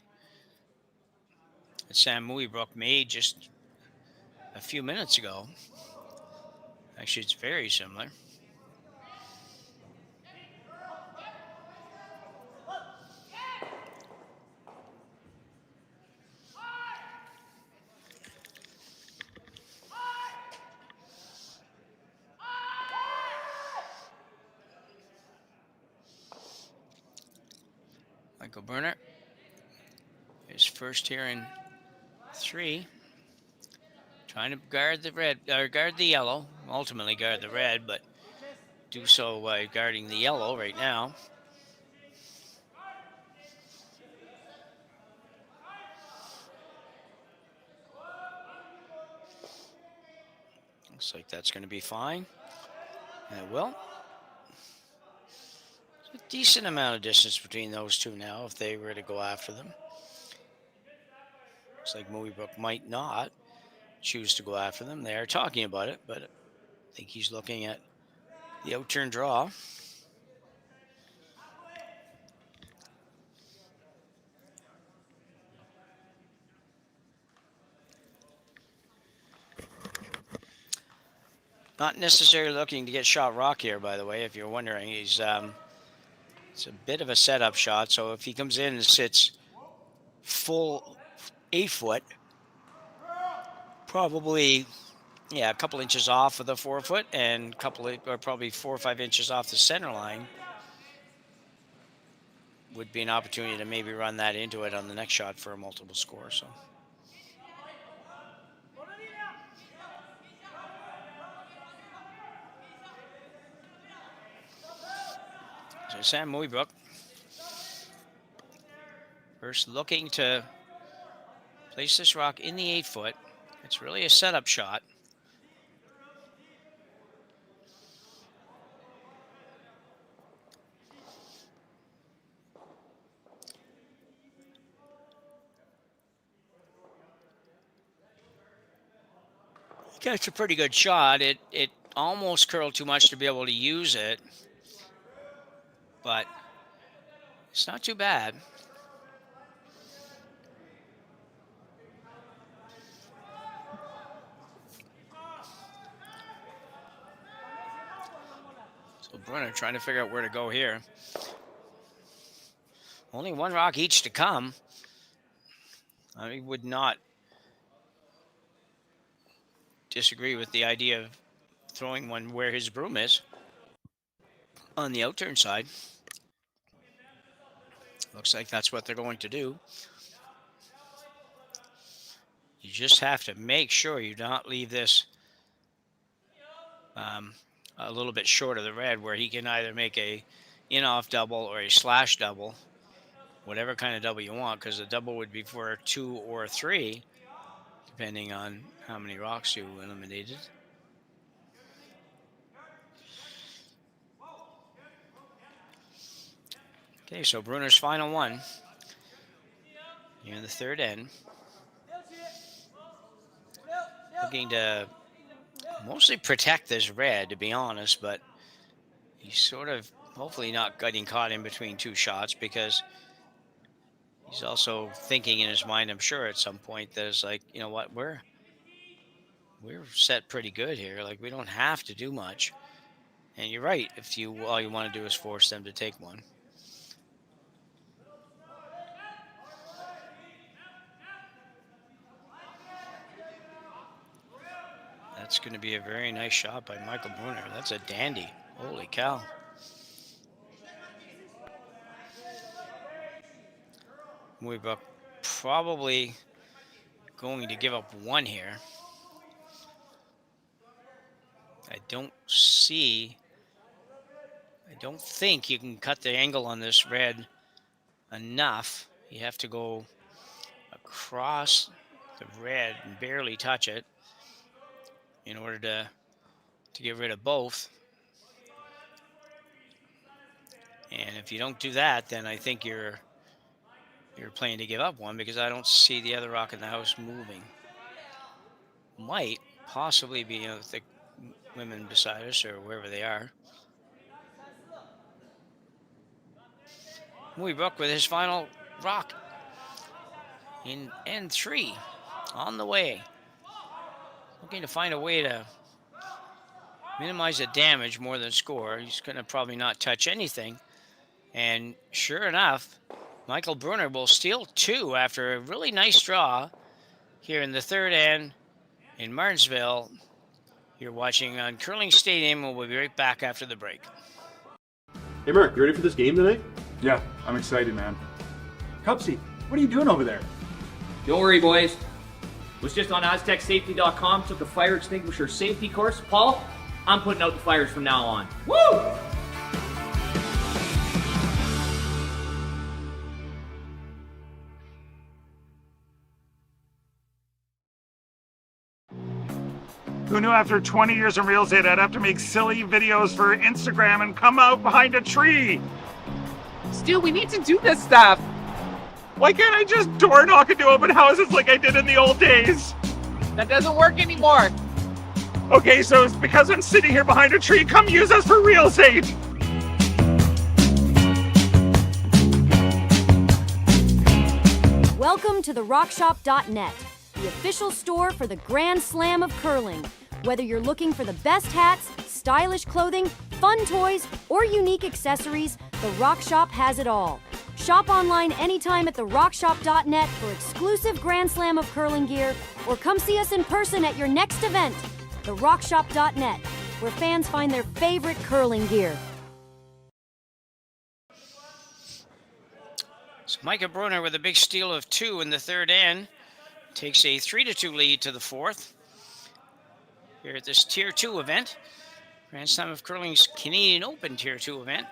Sam Mooibroek made just a few minutes ago. Actually, it's very similar. Michael Brunner is first here in 3. Trying to guard the red, or guard the yellow. Ultimately guard the red, but do so by guarding the yellow right now. Looks like that's going to be fine. And it will. There's a decent amount of distance between those two now if they were to go after them. Looks like Mooibroek might not choose to go after them. They are talking about it, but I think he's looking at the outturn draw. Not necessarily looking to get shot rock here, by the way, if you're wondering. He's it's a bit of a setup shot, so if he comes in and sits full 8 foot, probably, yeah, a couple inches off of the 4 foot and or probably 4 or 5 inches off the center line, would be an opportunity to maybe run that into it on the next shot for a multiple score. So Sam Mooibroek first looking to place this rock in the 8 foot. It's really a setup shot. Okay, it's a pretty good shot. It almost curled too much to be able to use it, but it's not too bad. So Brunner trying to figure out where to go here. Only 1 rock each to come. I would not disagree with the idea of throwing one where his broom is on the outturn side. Looks like that's what they're going to do. You just have to make sure you don't leave this a little bit short of the red, where he can either make a in-off double or a slash double, whatever kind of double you want, because the double would be for a 2 or a 3, depending on how many rocks you eliminated. Okay, so Brunner's final one here in the 3rd end. Looking to mostly protect this red, to be honest, but he's sort of hopefully not getting caught in between 2 shots, because he's also thinking in his mind, I'm sure at some point, that it's like, you know what, we're set pretty good here. Like, we don't have to do much. And you're right, if all you want to do is force them to take one. That's going to be a very nice shot by Michael Brunner. That's a dandy. Holy cow. Mooibroek probably going to give up one here. I don't think you can cut the angle on this red enough. You have to go across the red and barely touch it in order to get rid of both. And if you don't do that, then I think you're playing to give up one, because I don't see the other rock in the house moving. Might possibly be the women beside us or wherever they are. Mooibroek with his final rock in N3 on the way. Looking to find a way to minimize the damage more than score. He's going to probably not touch anything. And sure enough, Michael Brunner will steal two after a really nice draw here in the third end in Martensville. You're watching on Curling Stadium, and we'll be right back after the break.
Hey Mark, you ready for this game tonight?
Yeah, I'm excited, man. Cupsy, what are you doing over there?
Don't worry, boys. Was just on AztecSafety.com, took a fire extinguisher safety course. Paul, I'm putting out the fires from now on. Woo!
Who knew after 20 years in real estate I'd have to make silly videos for Instagram and come out behind a tree?
Stu, we need to do this stuff.
Why can't I just door knock into open houses like I did in the old days?
That doesn't work anymore.
Okay, so it's because I'm sitting here behind a tree. Come use us for real estate.
Welcome to therockshop.net, the official store for the Grand Slam of curling. Whether you're looking for the best hats, stylish clothing, fun toys, or unique accessories, The Rock Shop has it all. Shop online anytime at therockshop.net for exclusive Grand Slam of curling gear, or come see us in person at your next event. therockshop.net, where fans find their favorite curling gear.
So Micah Brunner with a big steal of two in the third end takes a 3-2 lead to the fourth. Here at this Tier 2 event, Grand Slam of Curling's Canadian Open Tier 2 event.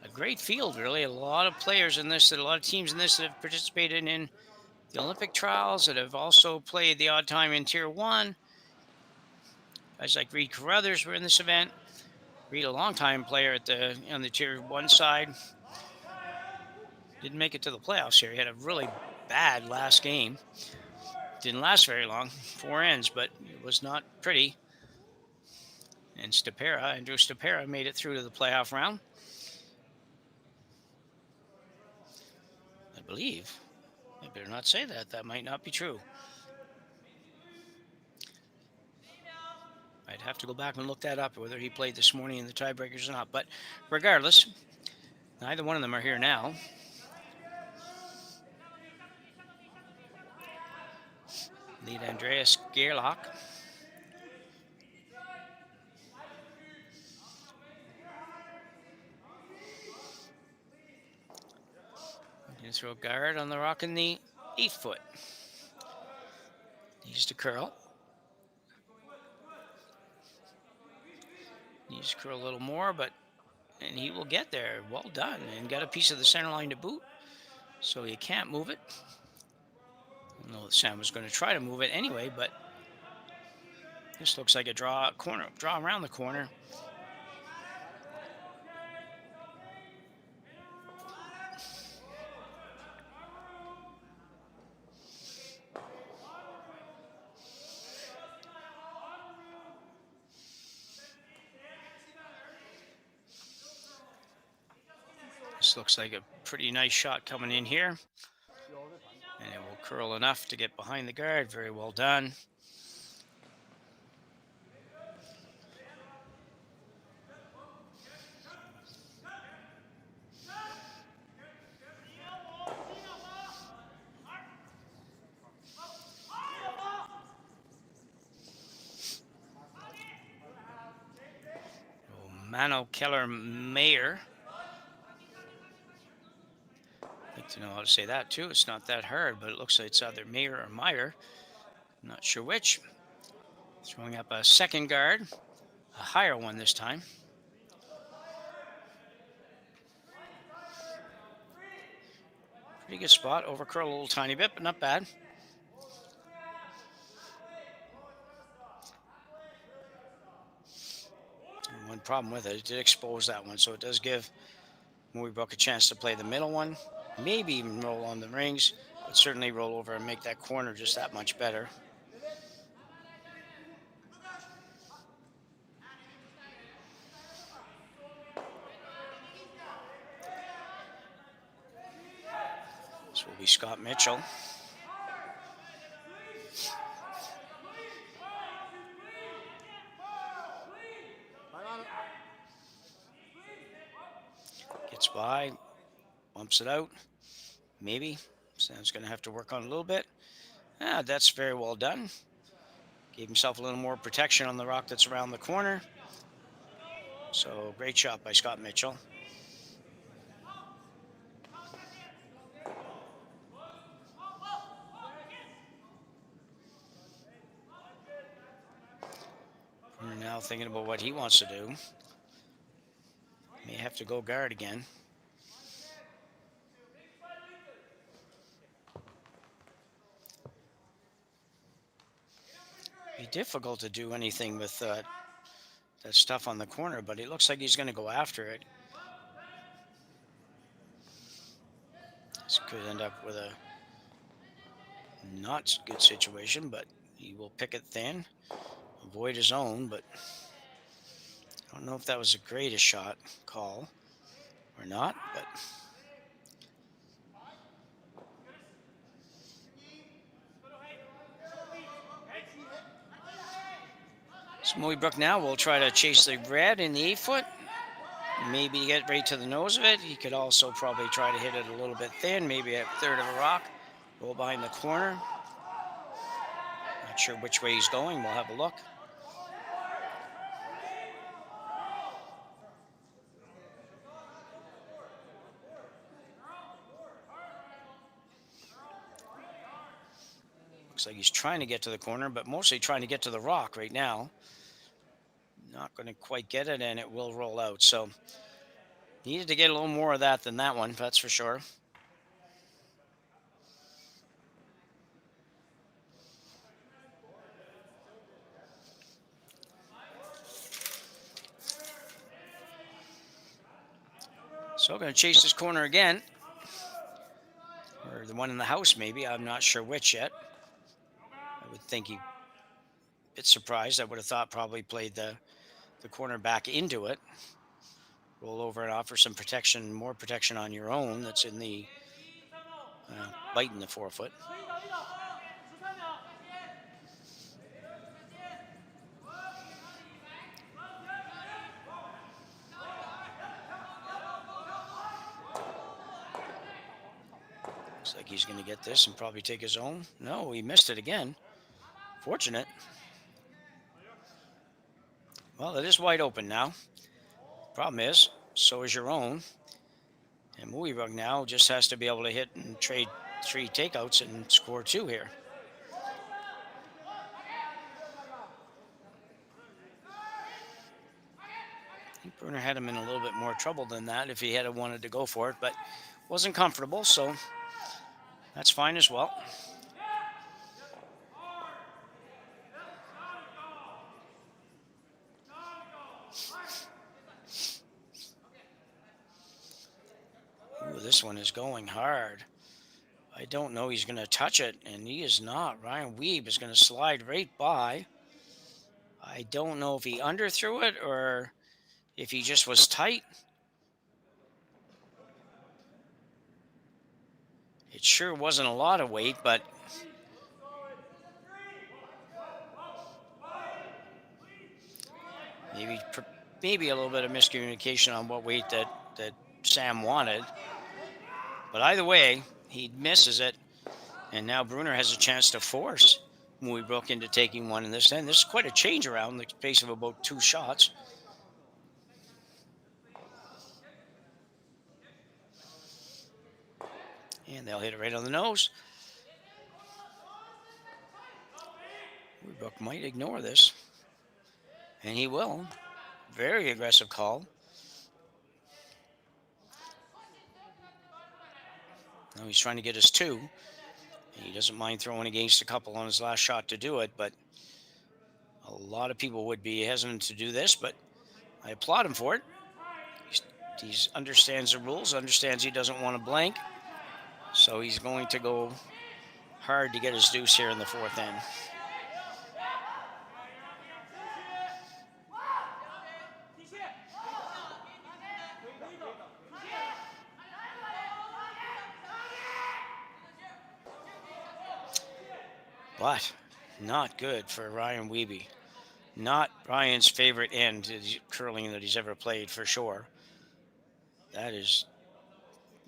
A great field, really. A lot of players in this, a lot of teams in this that have participated in the Olympic trials, that have also played the odd time in Tier 1. Guys like Reed Carruthers were in this event. Reed, a long-time player on the Tier 1 side. Didn't make it to the playoffs here. He had a really bad last game. Didn't last very long, 4 ends, but it was not pretty. And Andrew Stapera made it through to the playoff round. I believe. I better not say that. That might not be true. I'd have to go back and look that up, whether he played this morning in the tiebreakers or not. But regardless, neither one of them are here now. Lead Andreas Gerlach. Going to throw guard on the rock in the 8 foot. Needs to curl. Needs to curl a little more, and he will get there. Well done. And got a piece of the center line to boot, so you can't move it. I know Sam was going to try to move it anyway, but this looks like a draw around the corner. This looks like a pretty nice shot coming in here. And it will curl enough to get behind the guard. Very well done. Mano Keller Mayer. I'd like to know how to say that too. It's not that hard, but it looks like it's either Mayer or Meyer. I'm not sure which. Throwing up a second guard, a higher one this time. Pretty good spot. Overcurl a little tiny bit, but not bad. And one problem with it did expose that one, so it does give Mooibroek a chance to play the middle one. Maybe even roll on the rings, but certainly roll over and make that corner just that much better. This will be Scott Mitchell. Gets by, bumps it out, maybe. Sam's going to have to work on it a little bit. That's very well done. Gave himself a little more protection on the rock that's around the corner. So great shot by Scott Mitchell. We're now thinking about what he wants to do. May have to go guard again. Be difficult to do anything with that stuff on the corner, but it looks like he's going to go after it. This could end up with a not good situation, but he will pick it thin, avoid his own, but I don't know if that was the greatest shot call or not, but so Mooibroek now will try to chase the red in the 8-foot. Maybe get right to the nose of it. He could also probably try to hit it a little bit thin, maybe a third of a rock. Roll behind the corner. Not sure which way he's going. We'll have a look. Looks like he's trying to get to the corner, but mostly trying to get to the rock right now. Not going to quite get it, and it will roll out. So needed to get a little more of that than that one, that's for sure. So going to chase this corner again. Or the one in the house, maybe. I'm not sure which yet. I would think he, a bit surprised. I would have thought probably played the corner back into it. Roll over and offer some protection, more protection on your own. That's in the bite in the 4-foot. Looks like he's going to get this and probably take his own. No, he missed it again. Fortunate. Well, it is wide open now. Problem is, so is your own. And Mooibroek now just has to be able to hit and trade 3 takeouts and score 2 here. I think Brunner had him in a little bit more trouble than that if he had wanted to go for it, but wasn't comfortable, so that's fine as well. Ooh, this one is going hard. I don't know he's going to touch it, and he is not. Ryan Weeb is going to slide right by. I don't know if he underthrew it or if he just was tight. It sure wasn't a lot of weight, but maybe a little bit of miscommunication on what weight that Sam wanted. But either way, he misses it, and now Brunner has a chance to force Mooibroek into taking one in this end. This is quite a change around the space of about 2 shots. And they'll hit it right on the nose. Mooibroek might ignore this. And he will. Very aggressive call. Now he's trying to get his 2. He doesn't mind throwing against a couple on his last shot to do it, but a lot of people would be hesitant to do this, but I applaud him for it. He understands the rules, understands he doesn't want to blank, so he's going to go hard to get his deuce here in the 4th end. But not good for Ryan Whitby. Not Ryan's favorite end curling that he's ever played, for sure. That is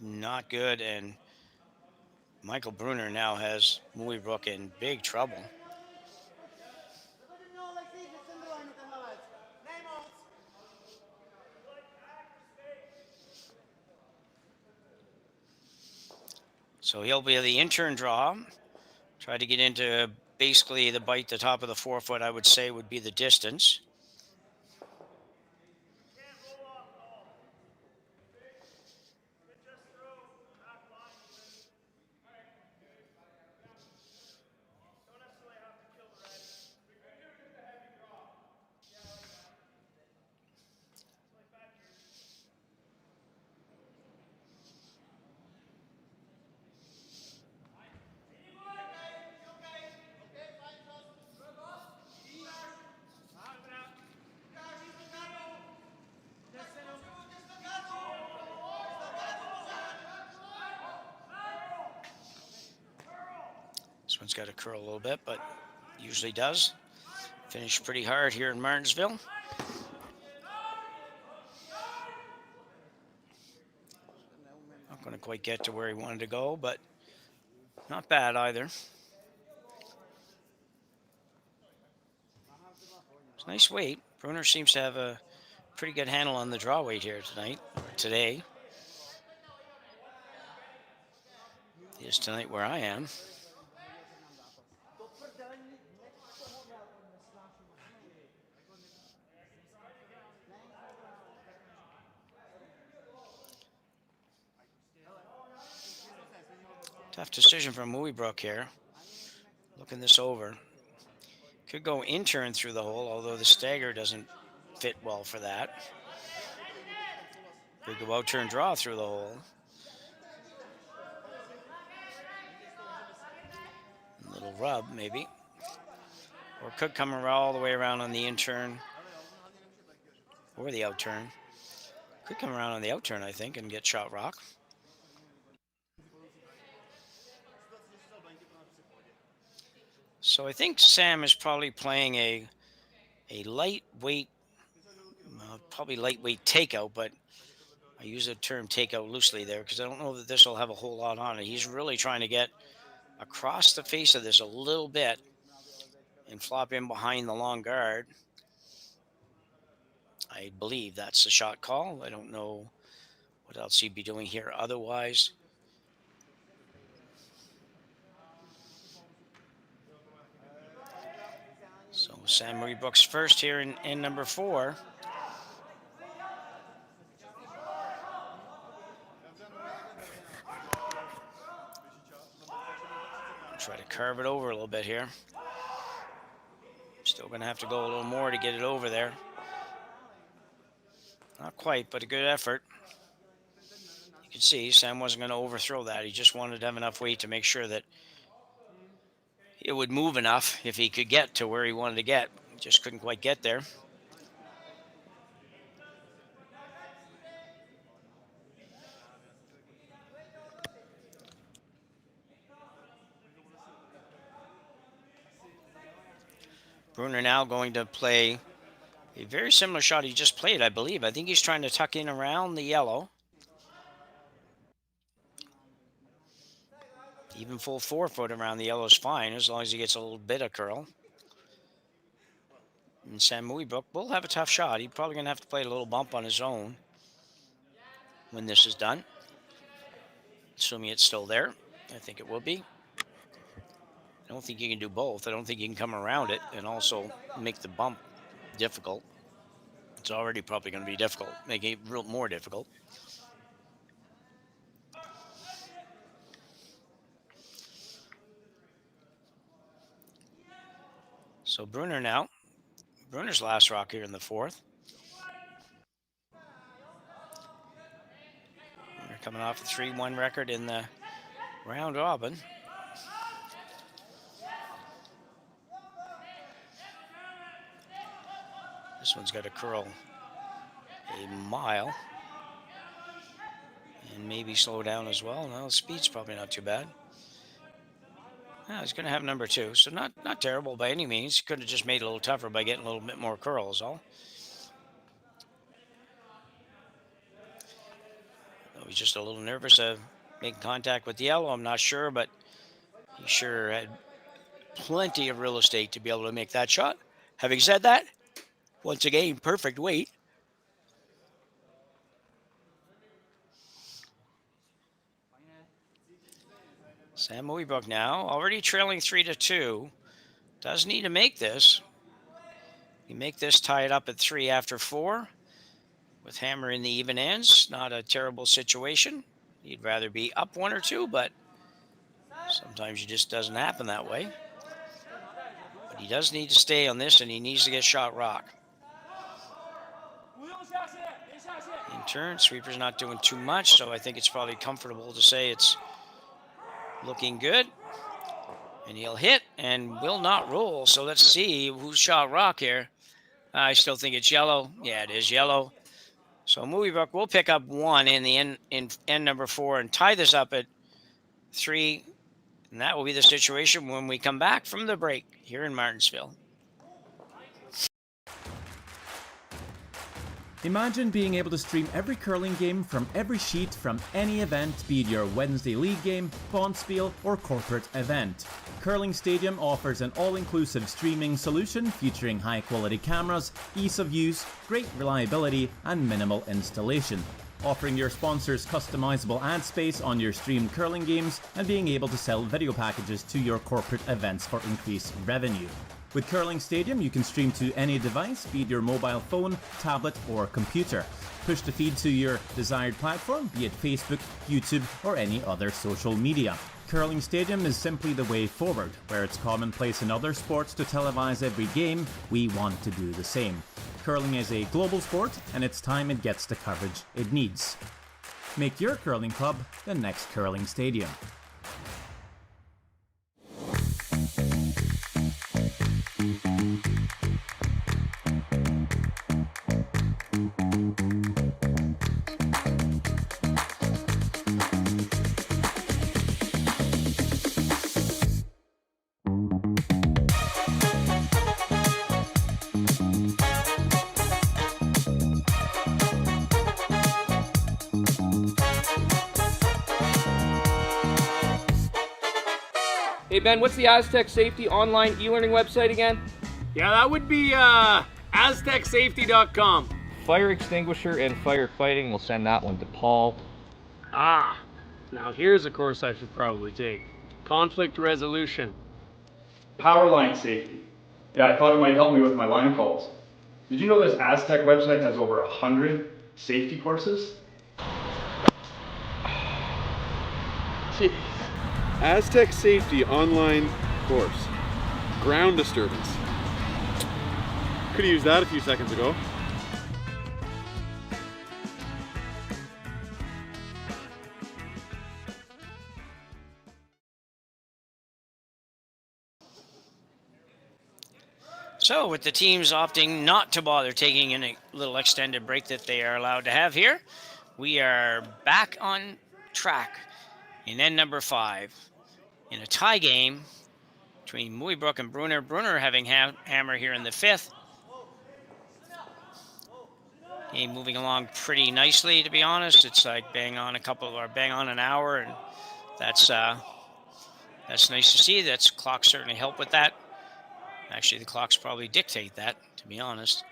not good, and Michael Brunner now has Mooibroek in big trouble. So he'll be the in-turn draw. Try to get into basically the bite, the top of the 4-foot, I would say, would be the distance. This one's got to curl a little bit, but usually does. Finished pretty hard here in Martensville. Not going to quite get to where he wanted to go, but not bad either. It's a nice weight. Brunner seems to have a pretty good handle on the draw weight here tonight, or today. It is tonight where I am. Tough decision from Mooibroek here. Looking this over. Could go in-turn through the hole, although the stagger doesn't fit well for that. Could go out-turn draw through the hole. A little rub, maybe. Or could come all the way around on the in-turn. Or the out-turn. Could come around on the out-turn, I think, and get shot rock. So I think Sam is probably playing a lightweight, probably lightweight takeout, but I use the term takeout loosely there because I don't know that this will have a whole lot on it. He's really trying to get across the face of this a little bit and flop in behind the long guard. I believe that's the shot call. I don't know what else he'd be doing here otherwise. So Sam Mooibroek's first here in number 4. Try to carve it over a little bit here. Still going to have to go a little more to get it over there. Not quite, but a good effort. You can see Sam wasn't going to overthrow that. He just wanted to have enough weight to make sure that it would move enough if he could get to where he wanted to get. Just couldn't quite get there. Brunner now going to play a very similar shot he just played, I believe. I think he's trying to tuck in around the yellow. Even full 4-foot around the yellow is fine, as long as he gets a little bit of curl. And Sam Mooibroek will have a tough shot. He's probably going to have to play a little bump on his own when this is done. assuming it's still there. I think it will be. I don't think you can do both. I don't think you can come around it and also make the bump difficult. It's already probably going to be difficult, making it real more difficult. So Brunner now. Brunner's last rock here in the fourth. They're coming off a 3-1 record in the round robin. This one's got to curl a mile and maybe slow down as well. No, speed's probably not too bad. No, he's going to have number 2, so not terrible by any means. Could have just made it a little tougher by getting a little bit more curls, all. He's just a little nervous of making contact with the yellow. I'm not sure, but he sure had plenty of real estate to be able to make that shot. Having said that, once again, perfect weight. Sam Mooibroek now, already trailing 3-2. Does need to make this. You make this tie it up at 3 after 4. With hammer in the even ends, not a terrible situation. You'd rather be up 1 or 2, but sometimes it just doesn't happen that way. But he does need to stay on this, and he needs to get shot rock. In turn, sweeper's not doing too much, so I think it's probably comfortable to say it's looking good. And he'll hit and will not roll. So let's see who's shot rock here. I still think it's yellow. Yeah, it is yellow. So Mooibroek will pick up 1 in the end number 4 and tie this up at 3. And that will be the situation when we come back from the break here in Martensville.
Imagine being able to stream every curling game from every sheet from any event, be it your Wednesday league game, bonspiel, or corporate event. Curling Stadium offers an all-inclusive streaming solution featuring high-quality cameras, ease of use, great reliability, and minimal installation. Offering your sponsors customizable ad space on your streamed curling games and being able to sell video packages to your corporate events for increased revenue. With Curling Stadium, you can stream to any device, be it your mobile phone, tablet, or computer. Push the feed to your desired platform, be it Facebook, YouTube, or any other social media. Curling Stadium is simply the way forward. Where it's commonplace in other sports to televise every game, we want to do the same. Curling is a global sport, and it's time it gets the coverage it needs. Make your curling club the next Curling Stadium.
Hey Ben, what's the Aztec Safety online e-learning website again?
Yeah, that would be aztecsafety.com.
Fire extinguisher and firefighting, we'll send that one to Paul.
Ah, now here's a course I should probably take. Conflict resolution.
Power line safety. Yeah, I thought it might help me with my line calls. Did you know this Aztec website has over 100 safety courses?
Jeez. Aztec Safety online course. Ground disturbance. Could have used that a few seconds ago.
So with the teams opting not to bother taking in a little extended break that they are allowed to have here, we are back on track in end number 5 in a tie game between Mooibroek and Brunner. Brunner having hammer here in the 5th. Game moving along pretty nicely, to be honest. It's like bang on an hour, and that's nice to see. That's clocks certainly help with that. Actually, the clocks probably dictate that, to be honest.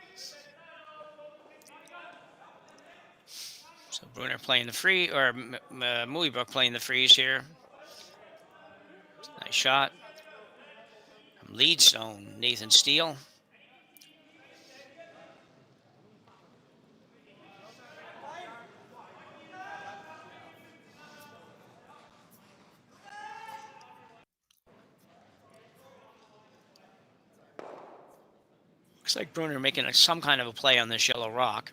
So Brunner playing the free, or Mooibroek playing the freeze here. Nice shot. From Leadstone, Nathan Steele. Looks like Brunner making some kind of a play on this yellow rock.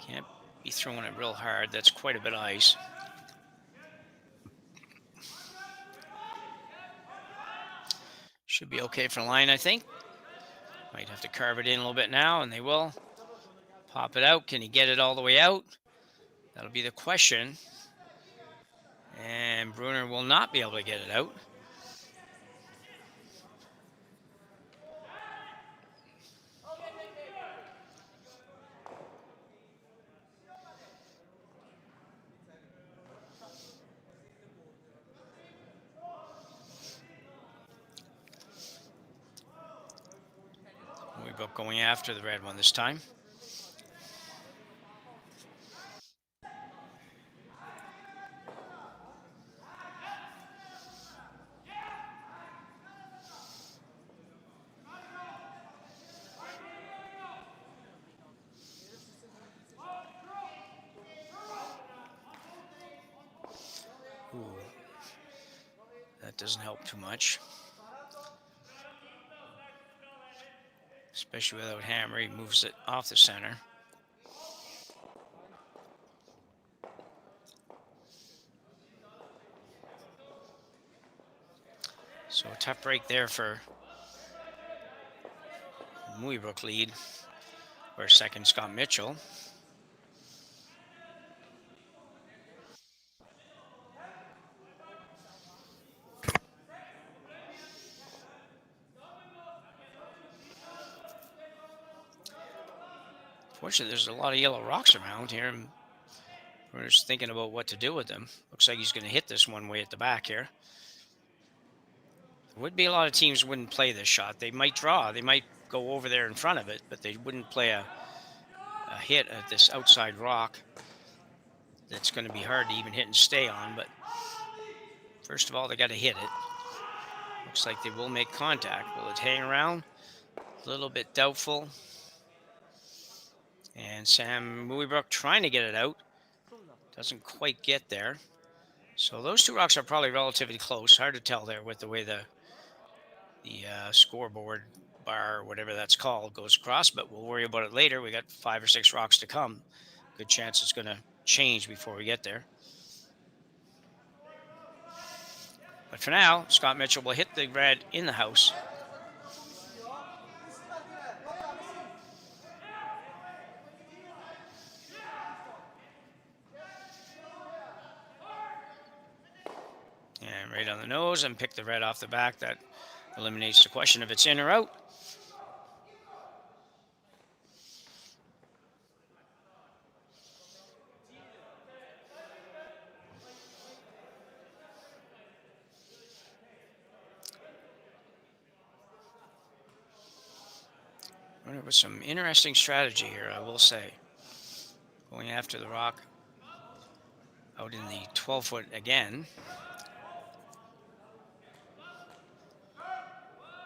Can't be throwing it real hard. That's quite a bit of ice. Should be okay for line, I think. Might have to carve it in a little bit now, and they will. Pop it out. Can he get it all the way out? That'll be the question. And Brunner will not be able to get it out. Mooibroek going after the red one this time. Ooh, that doesn't help too much. Especially without hammer, he moves it off the center. So a tough break there for Mooibroek lead, or second Scott Mitchell. Fortunately, there's a lot of yellow rocks around here, and we're just thinking about what to do with them. Looks like he's going to hit this one way at the back here. There would be a lot of teams wouldn't play this shot. They might draw. They might go over there in front of it, but they wouldn't play a hit at this outside rock that's going to be hard to even hit and stay on. But first of all, they got to hit it. Looks like they will make contact. Will it hang around? A little bit doubtful. And Sam Mooibroek trying to get it out. Doesn't quite get there. So those two rocks are probably relatively close. Hard to tell there with the way the scoreboard bar, or whatever that's called, goes across. But we'll worry about it later. We got 5 or 6 rocks to come. Good chance it's going to change before we get there. But for now, Scott Mitchell will hit the red in the house. And right on the nose, and pick the red off the back. That eliminates the question if it's in or out. There was some interesting strategy here, I will say. Going after the rock out in the 12-foot again.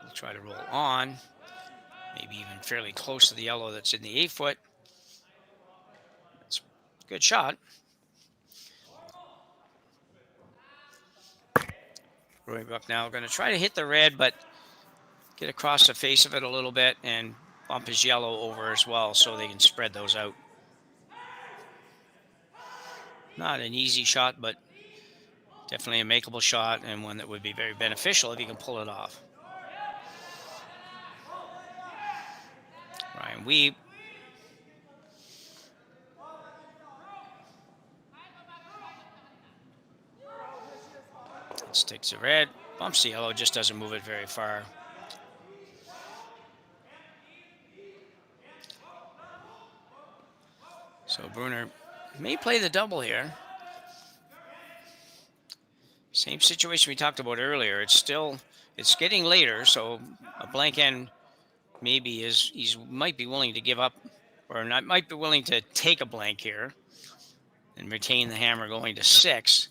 We'll try to roll on, maybe even fairly close to the yellow that's in the 8-foot. It's a good shot. Mooibroek now going to try to hit the red, but get across the face of it a little bit and bump his yellow over as well so they can spread those out. Not an easy shot, but definitely a makeable shot, and one that would be very beneficial if you can pull it off. Ryan Weeb. Sticks the red, bumps the yellow, just doesn't move it very far. So Brunner may play the double here. Same situation we talked about earlier. It's getting later, so a blank end maybe might be willing to give up, or not, might be willing to take a blank here and retain the hammer going to 6.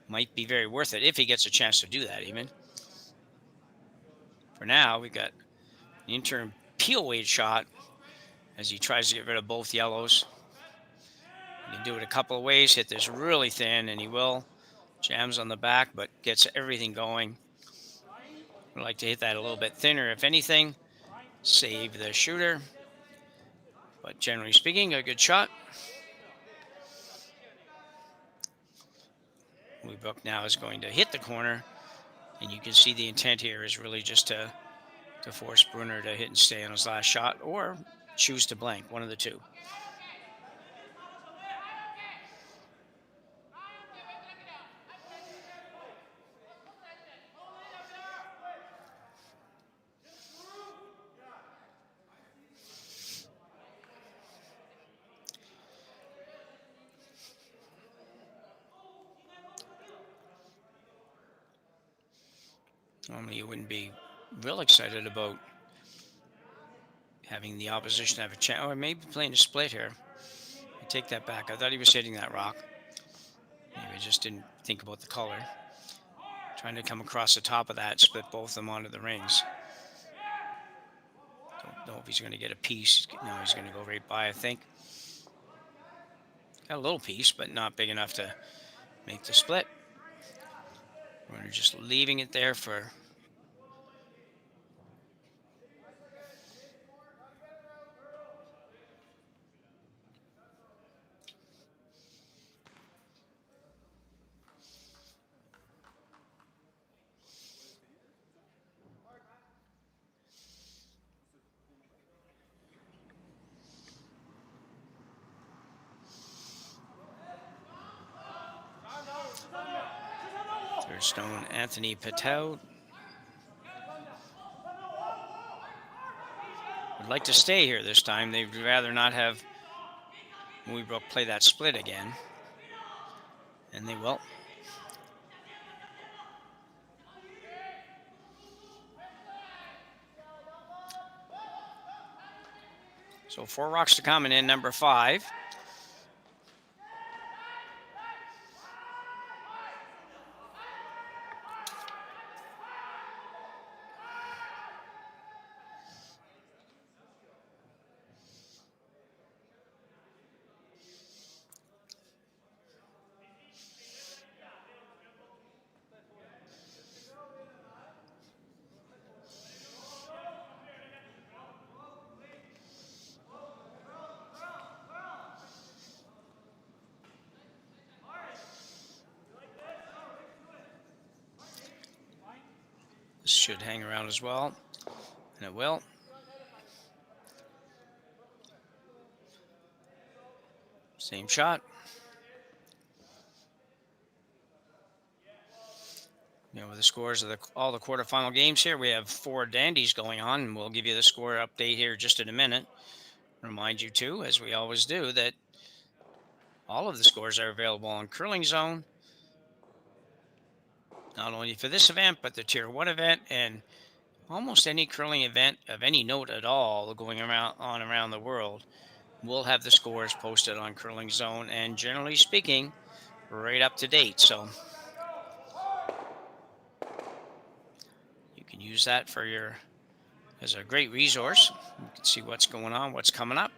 Might be very worth it if he gets a chance to do that even. For now, we've got the interim peel weight shot as he tries to get rid of both yellows. He can do it a couple of ways, hit this really thin, and he will. Jams on the back, but gets everything going. I'd like to hit that a little bit thinner, if anything. Save the shooter. But generally speaking, a good shot. Mooibroek now is going to hit the corner, and you can see the intent here is really just to force Brunner to hit and stay on his last shot, or choose to blank, one of the two. Normally you wouldn't be real excited about having the opposition have a chance, or maybe playing a split here. I take that back. I thought he was hitting that rock. Maybe I just didn't think about the color. Trying to come across the top of that, split both of them onto the rings. Don't know if he's going to get a piece. No, he's going to go right by, I think. Got a little piece, but not big enough to make the split. We're just leaving it there for third stone, Anthony Patel. Would like to stay here this time. They'd rather not have Mooibroek play that split again. And they will. So 4 rocks to come, and in number 5. Should hang around as well, and it will. Same shot. You know, with the scores of all the quarterfinal games here, we have 4 dandies going on, and we'll give you the score update here just in a minute. Remind you too, as we always do, that all of the scores are available on Curling Zone. Not only for this event, but the Tier 1 event and almost any curling event of any note at all going around the world. We'll have the scores posted on Curling Zone, and generally speaking, right up to date. So you can use that as a great resource. You can see what's going on, what's coming up,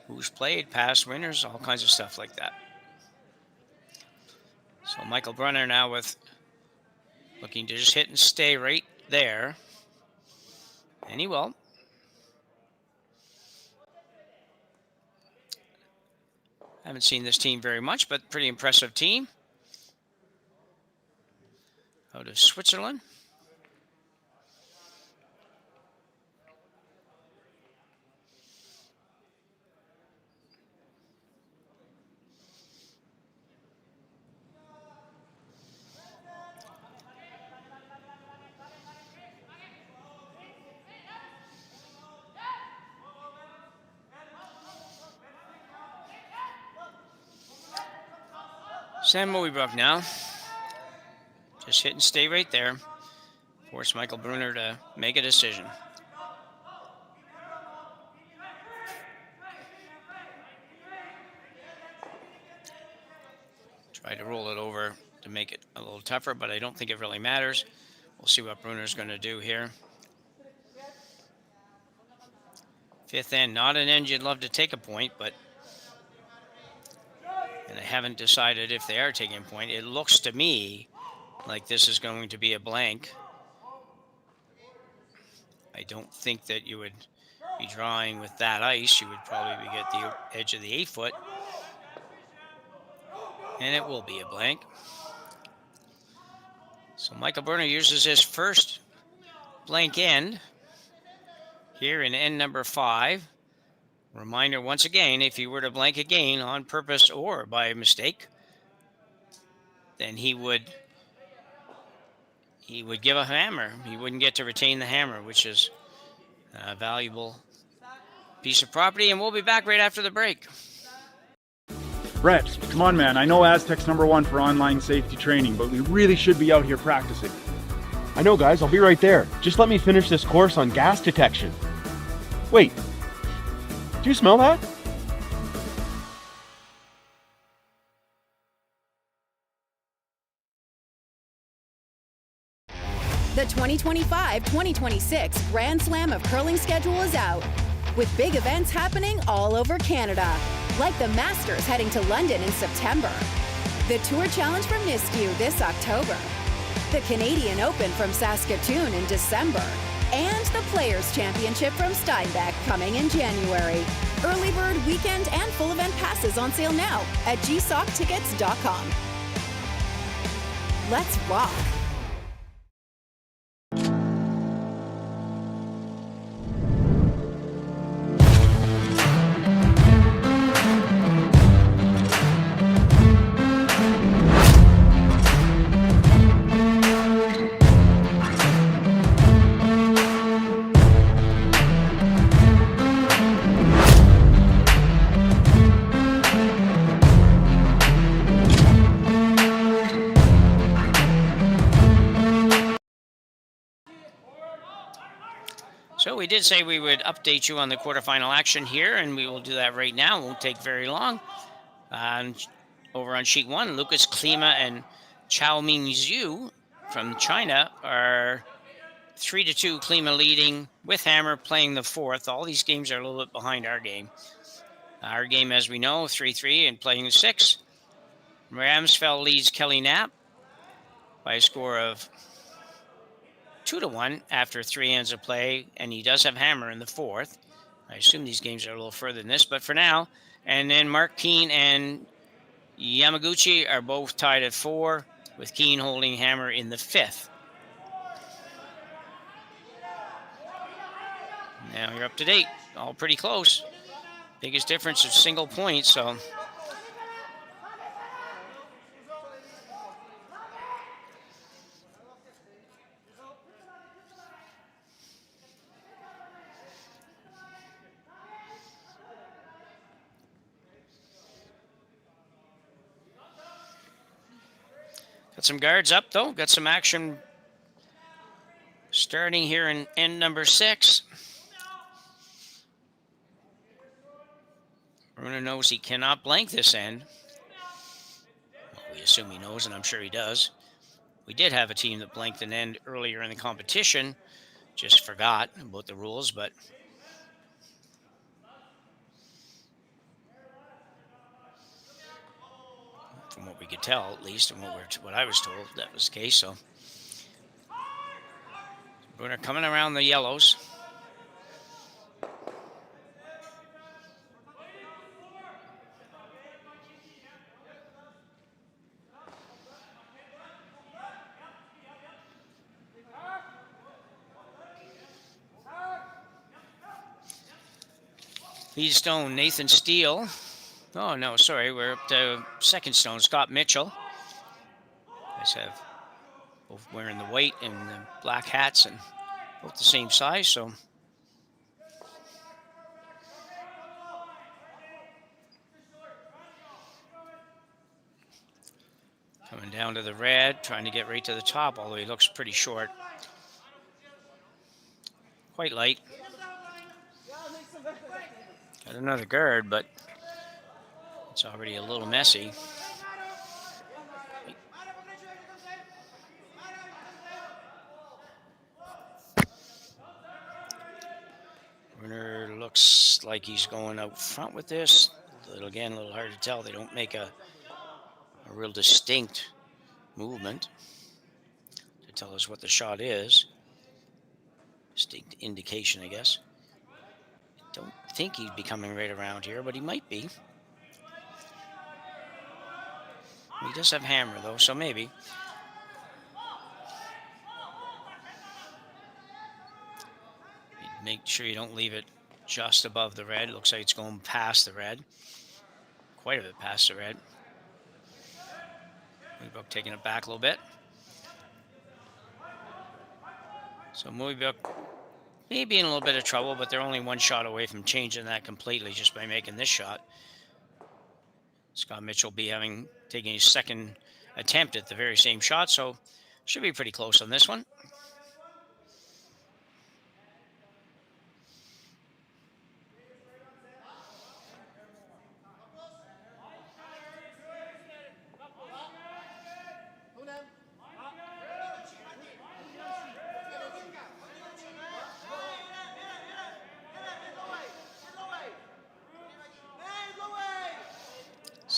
who's played, past winners, all kinds of stuff like that. So Michael Brunner now looking to just hit and stay right there. And he will. Haven't seen this team very much, but pretty impressive team. Out of Switzerland. Sam Mooibroek now. Just hit and stay right there. Force Michael Brunner to make a decision. Try to roll it over to make it a little tougher, but I don't think it really matters. We'll see what Brunner's going to do here. Fifth end, not an end you'd love to take a point, but and I haven't decided if they are taking a point. It looks to me like this is going to be a blank. I don't think that you would be drawing with that ice. You would probably be at the edge of the 8-foot. And it will be a blank. So Michael Brunner uses his first blank end here in end number 5. Reminder once again, if he were to blank again on purpose or by mistake, then he would give a hammer. He wouldn't get to retain the hammer, which is a valuable piece of property. And we'll be back right after the break.
Brett, come on, man. I know Aztec's #1 for online safety training, but we really should be out here practicing.
I know, guys. I'll be right there. Just let me finish this course on gas detection. Wait. Do you smell that?
The 2025-2026 Grand Slam of Curling schedule is out, with big events happening all over Canada, like the Masters heading to London in September, the Tour Challenge from Nisku this October, the Canadian Open from Saskatchewan in December, and the Players' Championship from Steinbeck coming in January. Early bird weekend and full event passes on sale now at gsoctickets.com. Let's rock!
So we did say we would update you on the quarterfinal action here, and we will do that right now. It won't take very long. Over on sheet 1, Lucas Klima and Chao Ming Zhu from China are 3-2. Klima leading with hammer, playing the 4th. All these games are a little bit behind our game. Our game, as we know, 3-3 and playing the 6. Ramsfeld leads Kelly Knapp by a score of 2-1 after 3 ends of play, and he does have hammer in the 4th. I assume these games are a little further than this, but for now. And then Mark Keane and Yamaguchi are both tied at 4, with Keane holding hammer in the 5th. Now you're up to date. All pretty close. Biggest difference is single point, so... Got some guards up, though. Got some action starting here in end number 6. Brunner knows he cannot blank this end. Well, we assume he knows, and I'm sure he does. We did have a team that blanked an end earlier in the competition. Just forgot about the rules, but... from what we could tell, at least, and what I was told, that was the case. So Brunner coming around the yellows. Lead stone, Nathan Steele. Oh, no, sorry. We're up to second stone, Scott Mitchell. Guys have both wearing the white and the black hats and both the same size, so. Coming down to the red, trying to get right to the top, although he looks pretty short. Quite light. Got another guard, but it's already a little messy. Brunner looks like he's going out front with this. Again, a little hard to tell. They don't make a real distinct movement to tell us what the shot is. Distinct indication, I guess. Don't think he'd be coming right around here, but he might be. He does have hammer, though, so maybe. Make sure you don't leave it just above the red. It looks like it's going past the red. Quite a bit past the red. Mooibroek taking it back a little bit. So Mooibroek may be in a little bit of trouble, but they're only one shot away from changing that completely just by making this shot. Scott Mitchell will be taking his second attempt at the very same shot, so should be pretty close on this one.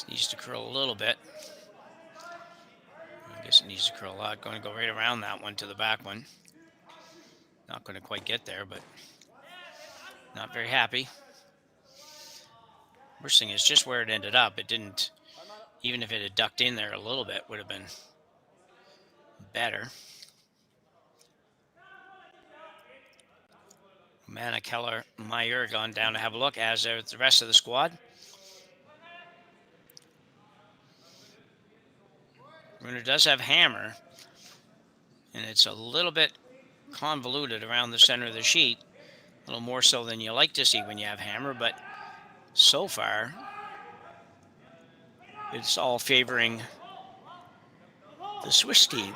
Needs to curl a little bit. I guess it needs to curl a lot. Going to go right around that one to the back one. Not going to quite get there, but not very happy. Worst thing is just where it ended up. It didn't, even if it had ducked in there a little bit, would have been better. Mana, Keller, Meyer gone down to have a look, as are the rest of the squad. Brunner does have hammer, and it's a little bit convoluted around the center of the sheet, a little more so than you like to see when you have hammer, but so far it's all favoring the Swiss team.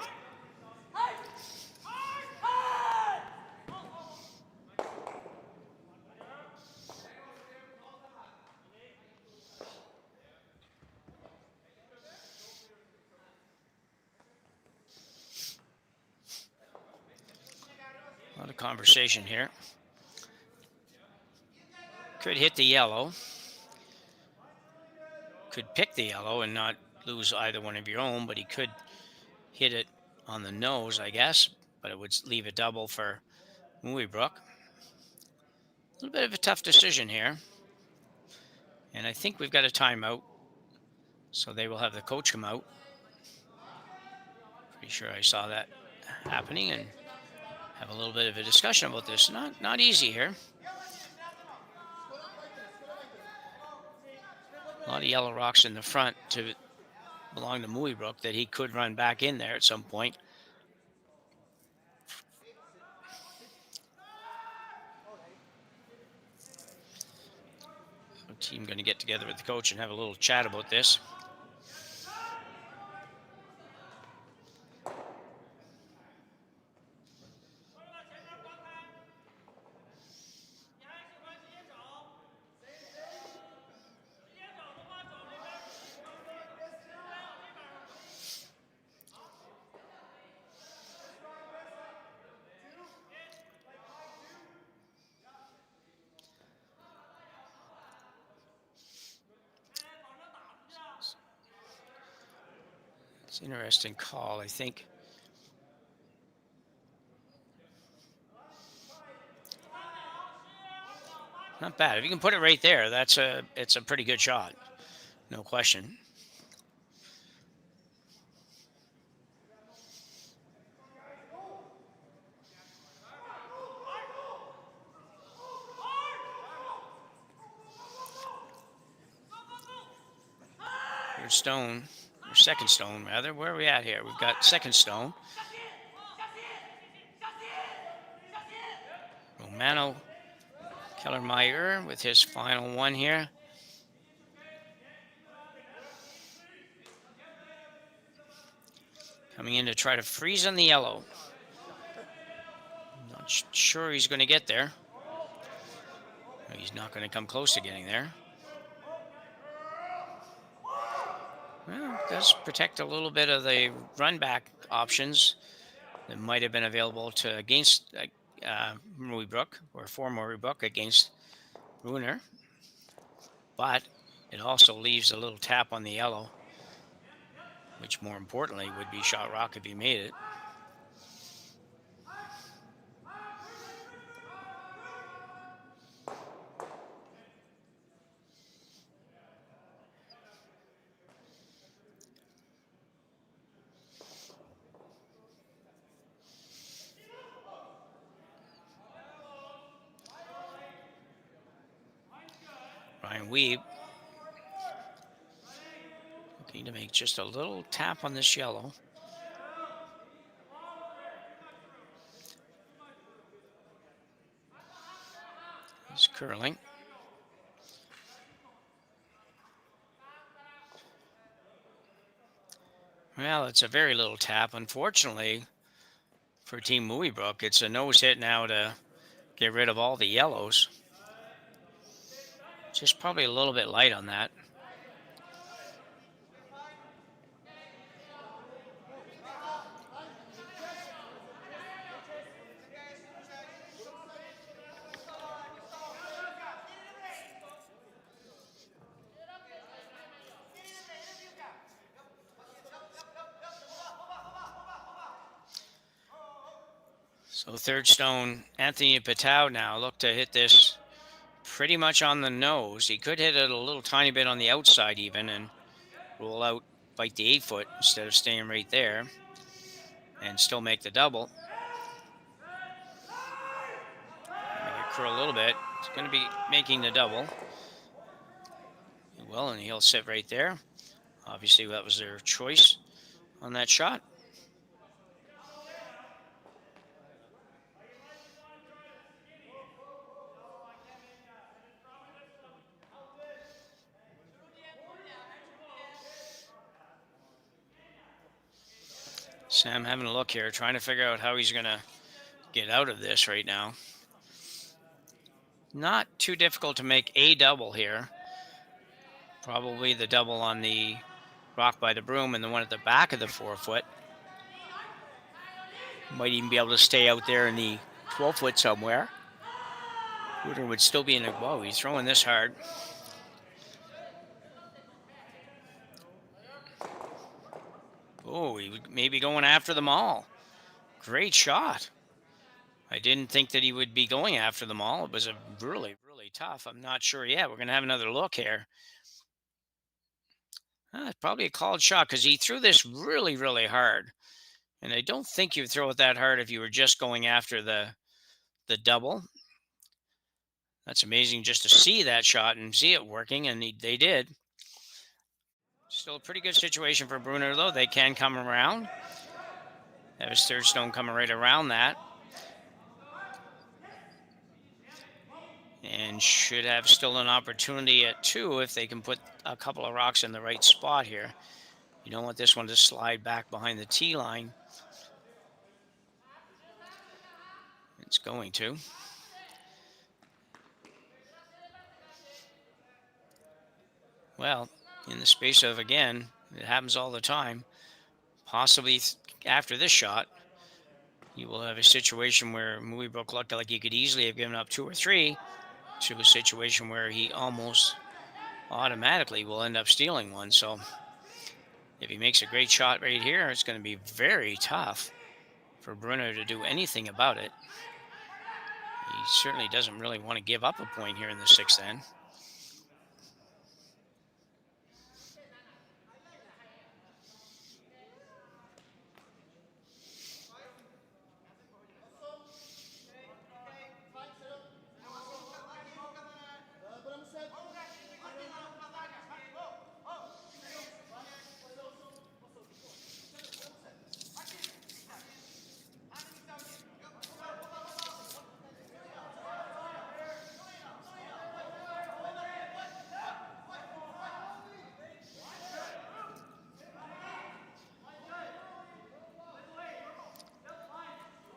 A lot of conversation here. Could hit the yellow. Could pick the yellow and not lose either one of your own, but he could hit it on the nose, I guess, but it would leave a double for Mooibroek. A little bit of a tough decision here. And I think we've got a timeout, so they will have the coach come out. Pretty sure I saw that happening, and have a little bit of a discussion about this. Not easy here. A lot of yellow rocks in the front to belong to Mooibroek that he could run back in there at some point. The team going to get together with the coach and have a little chat about this. It's an interesting call, I think. Not bad. If you can put it right there, it's a pretty good shot. No question. Here's Stone. Second stone, rather. Where are we at here? We've got second stone. Romano Kellermeyer with his final one here. Coming in to try to freeze on the yellow. Not sure he's going to get there. He's not going to come close to getting there. Well, it does protect a little bit of the run back options that might have been available to against Mooibroek, or for Mooibroek against Brunner. But it also leaves a little tap on the yellow, which more importantly would be shot rock if he made it. Ryan Weeb looking to make just a little tap on this yellow. He's curling. Well, it's a very little tap. Unfortunately for Team Mooibroek, it's a nose hit now to get rid of all the yellows. Just probably a little bit light on that. So third stone, Anthony Patau now look to hit this pretty much on the nose. He could hit it a little tiny bit on the outside even and roll out, bite the 8-foot instead of staying right there and still make the double. Make it curl a little bit. It's going to be making the double. Well, and he'll sit right there. Obviously, that was their choice on that shot. Sam having a look here, trying to figure out how he's going to get out of this right now. Not too difficult to make a double here. Probably the double on the rock by the broom and the one at the back of the 4-foot. Might even be able to stay out there in the 12-foot somewhere. Hooter would still be in the, whoa, he's throwing this hard. Oh, he may be going after them all. Great shot. I didn't think that he would be going after them all. It was a really, really tough. I'm not sure yet. We're going to have another look here. It's probably a called shot because he threw this really, really hard. And I don't think you would throw it that hard if you were just going after the double. That's amazing just to see that shot and see it working, and they did. Still a pretty good situation for Brunner, though. They can come around. That was third stone coming right around that. And should have still an opportunity at 2 if they can put a couple of rocks in the right spot here. You don't want this one to slide back behind the tee line. It's going to. Well, in the space of, again, it happens all the time, possibly after this shot, you will have a situation where Mooibroek looked like he could easily have given up 2 or 3 to a situation where he almost automatically will end up stealing one. So if he makes a great shot right here, it's going to be very tough for Brunner to do anything about it. He certainly doesn't really want to give up a point here in the 6th end.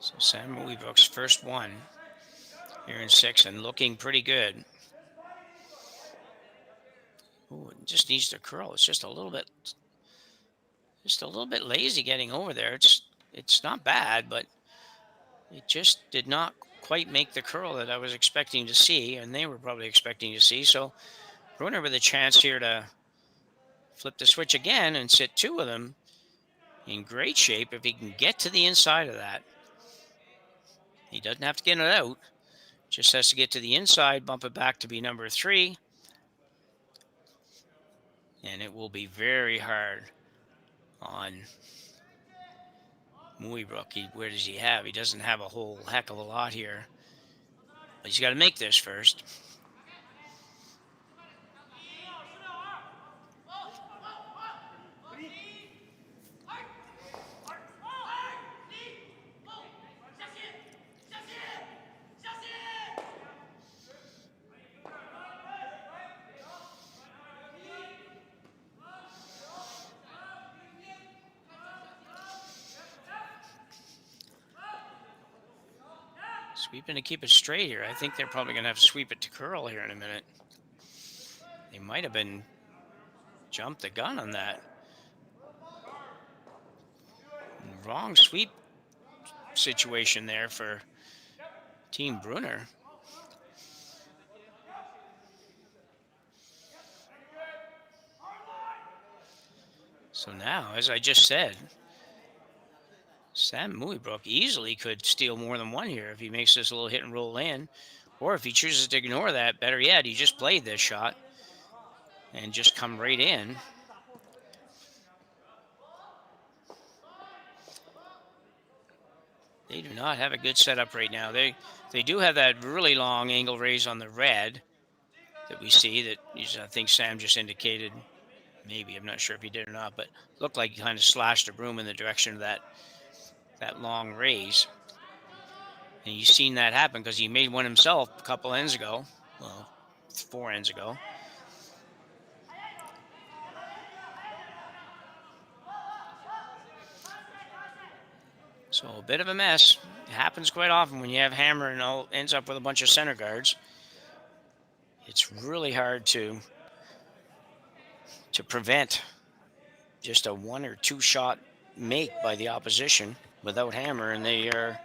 So Sam Mooibroek's first one here in 6 and looking pretty good. Ooh, it just needs to curl. It's just a little bit lazy getting over there. It's not bad, but it just did not quite make the curl that I was expecting to see, and they were probably expecting to see. So Brunner with a chance here to flip the switch again and sit two of them in great shape if he can get to the inside of that. He doesn't have to get it out, just has to get to the inside, bump it back to be number 3. And it will be very hard on Mooibroek. Where does he have? He doesn't have a whole heck of a lot here. But he's got to make this first. Sweeping to keep it straight here. I think they're probably going to have to sweep it to curl here in a minute. They might have been jumped the gun on that. Wrong sweep situation there for Team Brunner. So now, as I just said, Sam Mooibroek easily could steal more than one here if he makes this a little hit and roll in. Or if he chooses to ignore that, better yet, he just played this shot and just come right in. They do not have a good setup right now. They do have that really long angle raise on the red that we see that I think Sam just indicated. Maybe, I'm not sure if he did or not, but looked like he kind of slashed the broom in the direction of that long raise. And you've seen that happen because he made one himself a couple ends ago. Well, 4 ends ago. So a bit of a mess. It happens quite often when you have hammer and all ends up with a bunch of center guards. It's really hard to prevent just a 1 or 2 shot make by the opposition without hammer, and they are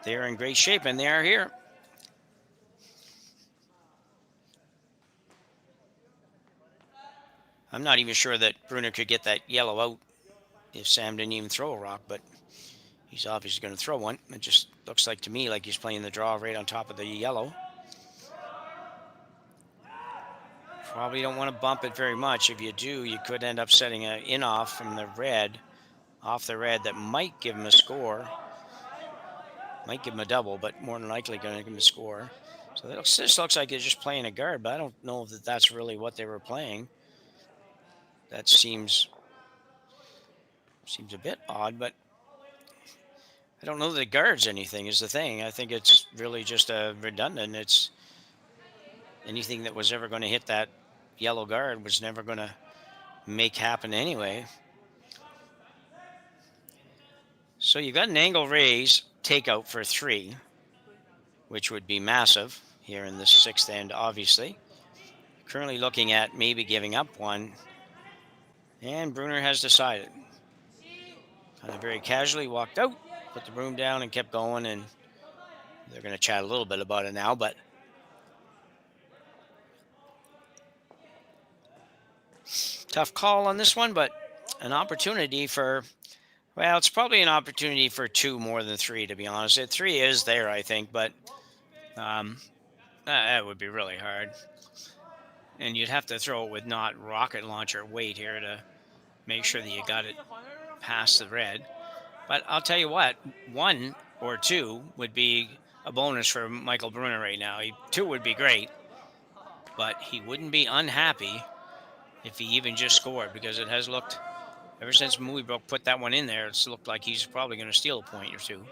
in great shape, and they are here. I'm not even sure that Brunner could get that yellow out if Sam didn't even throw a rock, but he's obviously going to throw one. It just looks like to me like he's playing the draw right on top of the yellow. Probably don't want to bump it very much. If you do, you could end up setting an in-off from the red, off the red, that might give him a score. Might give him a double, but more than likely going to give him a score. So this looks like they're just playing a guard, but I don't know that that's really what they were playing. That seems a bit odd, but I don't know that it guards anything is the thing. I think it's really just a redundant. It's anything that was ever going to hit that yellow guard was never going to make happen anyway. So you've got an angle raise takeout for 3, which would be massive here in the 6th end, obviously. Currently looking at maybe giving up one, and Brunner has decided. Kind of very casually walked out, put the broom down and kept going, and they're going to chat a little bit about it now, but tough call on this one, but an opportunity for, well, it's probably an opportunity for 2 more than 3, to be honest. 3 is there, I think, but that would be really hard. And you'd have to throw it with not rocket launcher weight here to make sure that you got it past the red. But I'll tell you what, 1 or 2 would be a bonus for Michael Brunner right now. 2 would be great, but he wouldn't be unhappy if he even just scored, because it has looked, ever since Mooibroek put that one in there, it's looked like he's probably going to steal a point or 2.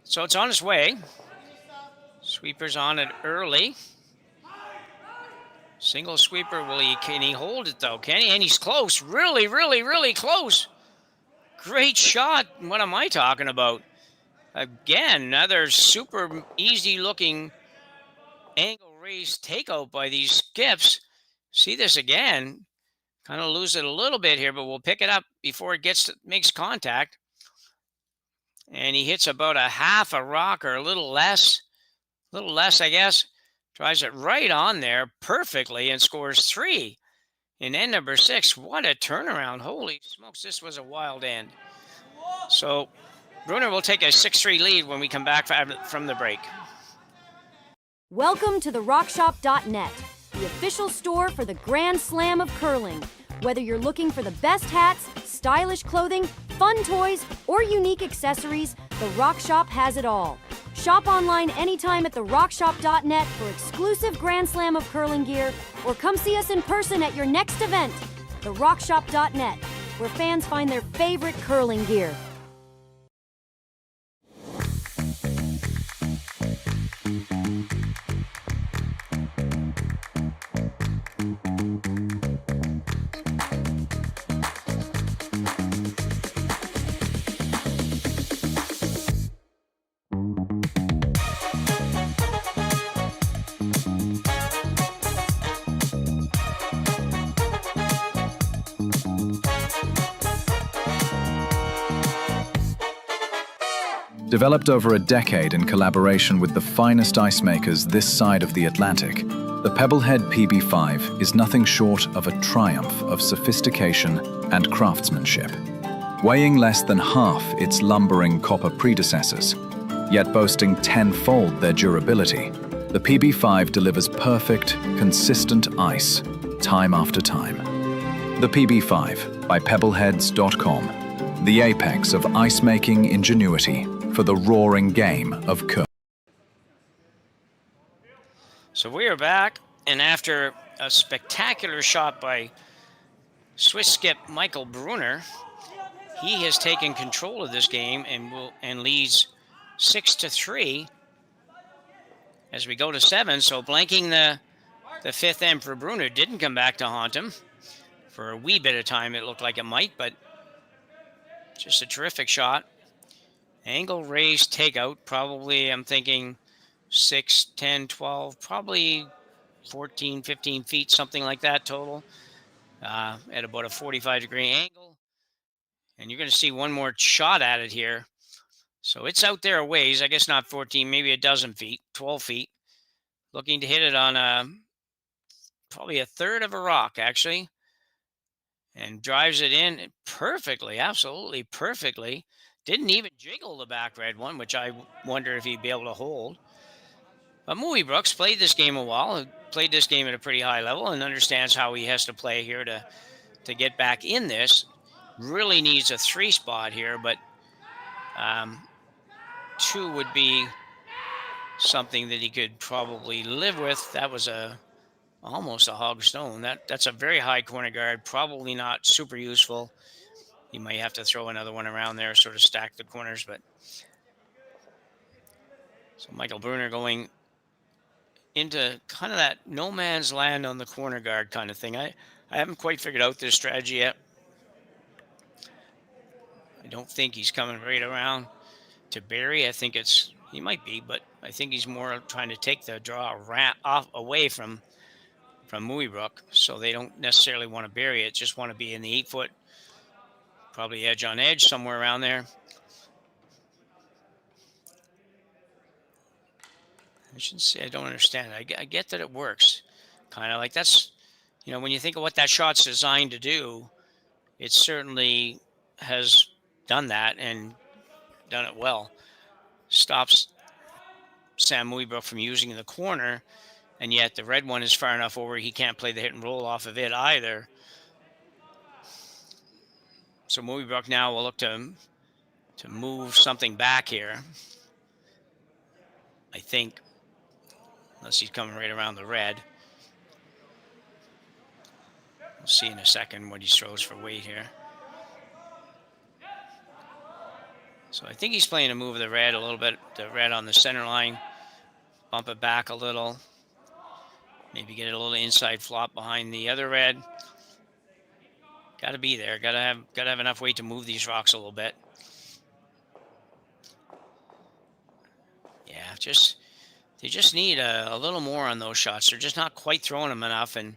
So it's on its way. Sweeper's on it early. Single sweeper, can he hold it though? Can he? And he's close, really, really, really close. Great shot. What am I talking about? Again, another super easy looking angle raise takeout by these skips. See this again. Kind of lose it a little bit here, but we'll pick it up before it makes contact. And he hits about a half a rock or a little less, I guess. Drives it right on there perfectly and scores 3 in end number 6. What a turnaround. Holy smokes, this was a wild end. So Brunner will take a 6-3 lead when we come back from the break.
Welcome to the rockshop.net, the official store for the Grand Slam of curling. Whether you're looking for the best hats, stylish clothing, fun toys, or unique accessories, the Rock Shop has it all. Shop online anytime at therockshop.net for exclusive Grand Slam of curling gear, or come see us in person at your next event. Therockshop.net, where fans find their favorite curling gear.
Developed over a decade in collaboration with the finest ice makers this side of the Atlantic, the Pebblehead PB5 is nothing short of a triumph of sophistication and craftsmanship. Weighing less than half its lumbering copper predecessors, yet boasting tenfold their durability, the PB5 delivers perfect, consistent ice, time after time. The PB5 by Pebbleheads.com, the apex of ice-making ingenuity for the roaring game of curling.
So we are back, and after a spectacular shot by Swiss skip Michael Brunner, he has taken control of this game and leads 6-3 as we go to 7. So blanking the 5th end for Brunner didn't come back to haunt him. For a wee bit of time it looked like it might, but just a terrific shot. Angle raise takeout, probably I'm thinking 6, 10, 12, probably 14, 15 feet, something like that total, at about a 45-degree angle. And you're going to see one more shot at it here. So it's out there a ways, I guess not 14, maybe a dozen feet, 12 feet. Looking to hit it on probably a third of a rock, actually. And drives it in perfectly, absolutely perfectly. Didn't even jiggle the back red one, which I wonder if he'd be able to hold. But Mooibroek's played this game a while, played this game at a pretty high level, and understands how he has to play here to get back in this. Really needs a 3 spot here, but 2 would be something that he could probably live with. That was almost a hog stone. That's a very high corner guard, probably not super useful. You might have to throw another one around there, sort of stack the corners. But so Michael Brunner going into kind of that no man's land on the corner guard kind of thing. I haven't quite figured out this strategy yet. I don't think he's coming right around to bury. I think he might be, but I think he's more trying to take the draw away from Mooibroek, so they don't necessarily want to bury it, just want to be in the 8-foot. Probably edge on edge, somewhere around there. I shouldn't say I don't understand it. I get that it works. Kind of like that's, when you think of what that shot's designed to do, it certainly has done that and done it well. Stops Sam Mooibroek from using the corner, and yet the red one is far enough over he can't play the hit and roll off of it either. So Mooibroek now will look to move something back here. I think, unless he's coming right around the red. We'll see in a second what he throws for weight here. So I think he's playing to move the red a little bit, the red on the center line, bump it back a little, maybe get a little inside flop behind the other red. Got to be there. Got to have enough weight to move these rocks a little bit. Yeah, they just need a little more on those shots. They're just not quite throwing them enough, and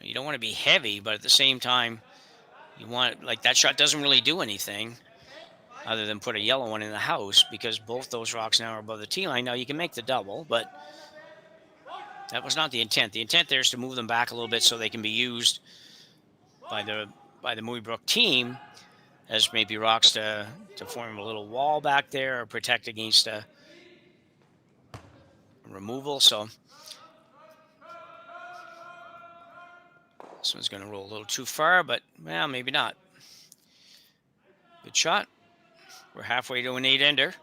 you don't want to be heavy, but at the same time, you want, like, that shot doesn't really do anything other than put a yellow one in the house, because both those rocks now are above the tee line. Now you can make the double, but that was not the intent. The intent there is to move them back a little bit so they can be used by the Mooibroek team as maybe rocks to form a little wall back there or protect against a removal. So this one's going to roll a little too far, but well, maybe not. Good shot. We're halfway to an 8-ender.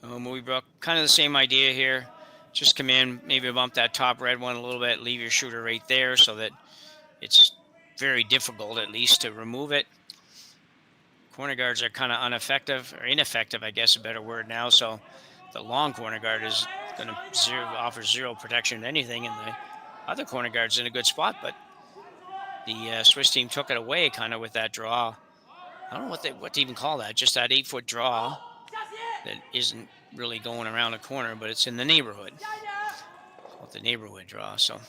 Mooibroek, kind of the same idea here. Just come in, maybe bump that top red one a little bit, leave your shooter right there so that it's very difficult at least to remove it. Corner guards are kind of ineffective, I guess a better word now. So the long corner guard is going to offer zero protection to anything, and the other corner guard's in a good spot, but the Swiss team took it away kind of with that draw. I don't know what to even call that, just that 8-foot draw that isn't really going around a corner, but it's in the neighborhood. Call it the neighborhood draw, so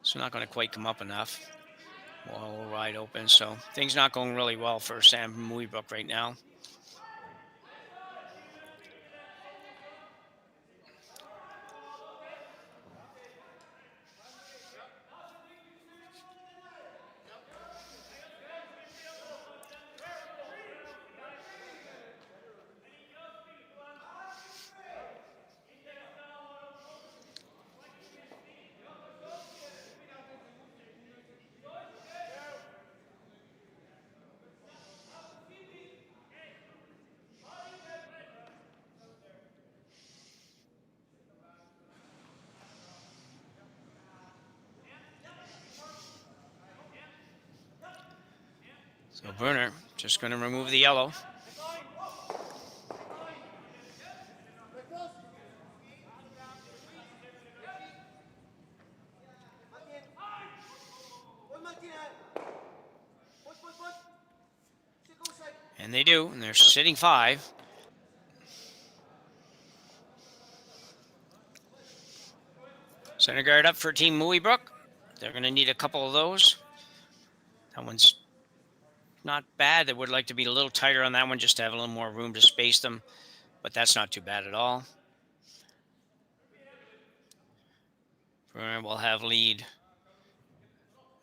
it's not going to quite come up enough. Wall wide open, so things not going really well for Sam Mooibroek right now. So Brunner just going to remove the yellow. And they do, and they're sitting 5. Center guard up for Team Mooibroek. They're going to need a couple of those. That one's not bad. They would like to be a little tighter on that one just to have a little more room to space them, but that's not too bad at all. Brunner will have lead.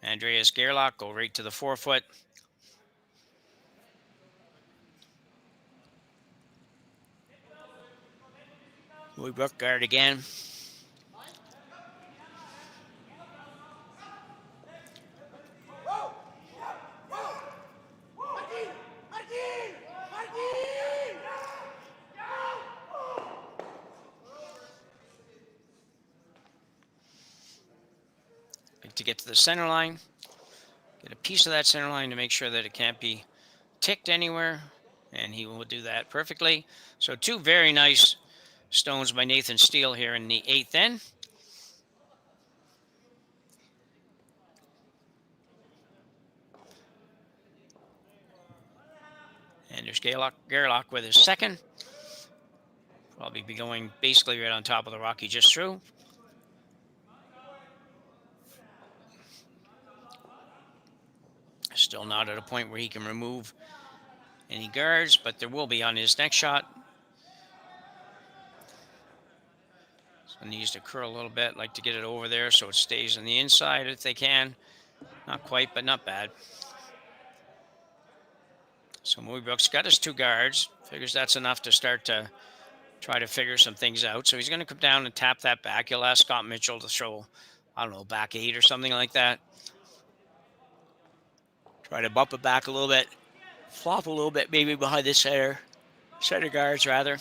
Andreas Gerlach go right to the 4-foot. Mooibroek guard again. To get to the center line, get a piece of that center line to make sure that it can't be ticked anywhere, and he will do that perfectly. So 2 very nice stones by Nathan Steele here in the 8th end. And there's Gerlach with his second. Probably be going basically right on top of the rock he just threw. Still not at a point where he can remove any guards, but there will be on his next shot. So needs to curl a little bit, like to get it over there so it stays on the inside if they can. Not quite, but not bad. So Mooibroek's got his 2 guards. Figures that's enough to start to try to figure some things out. So he's going to come down and tap that back. He'll ask Scott Mitchell to throw, I don't know, back 8 or something like that. Try to bump it back a little bit. Flop a little bit maybe behind the center guards rather.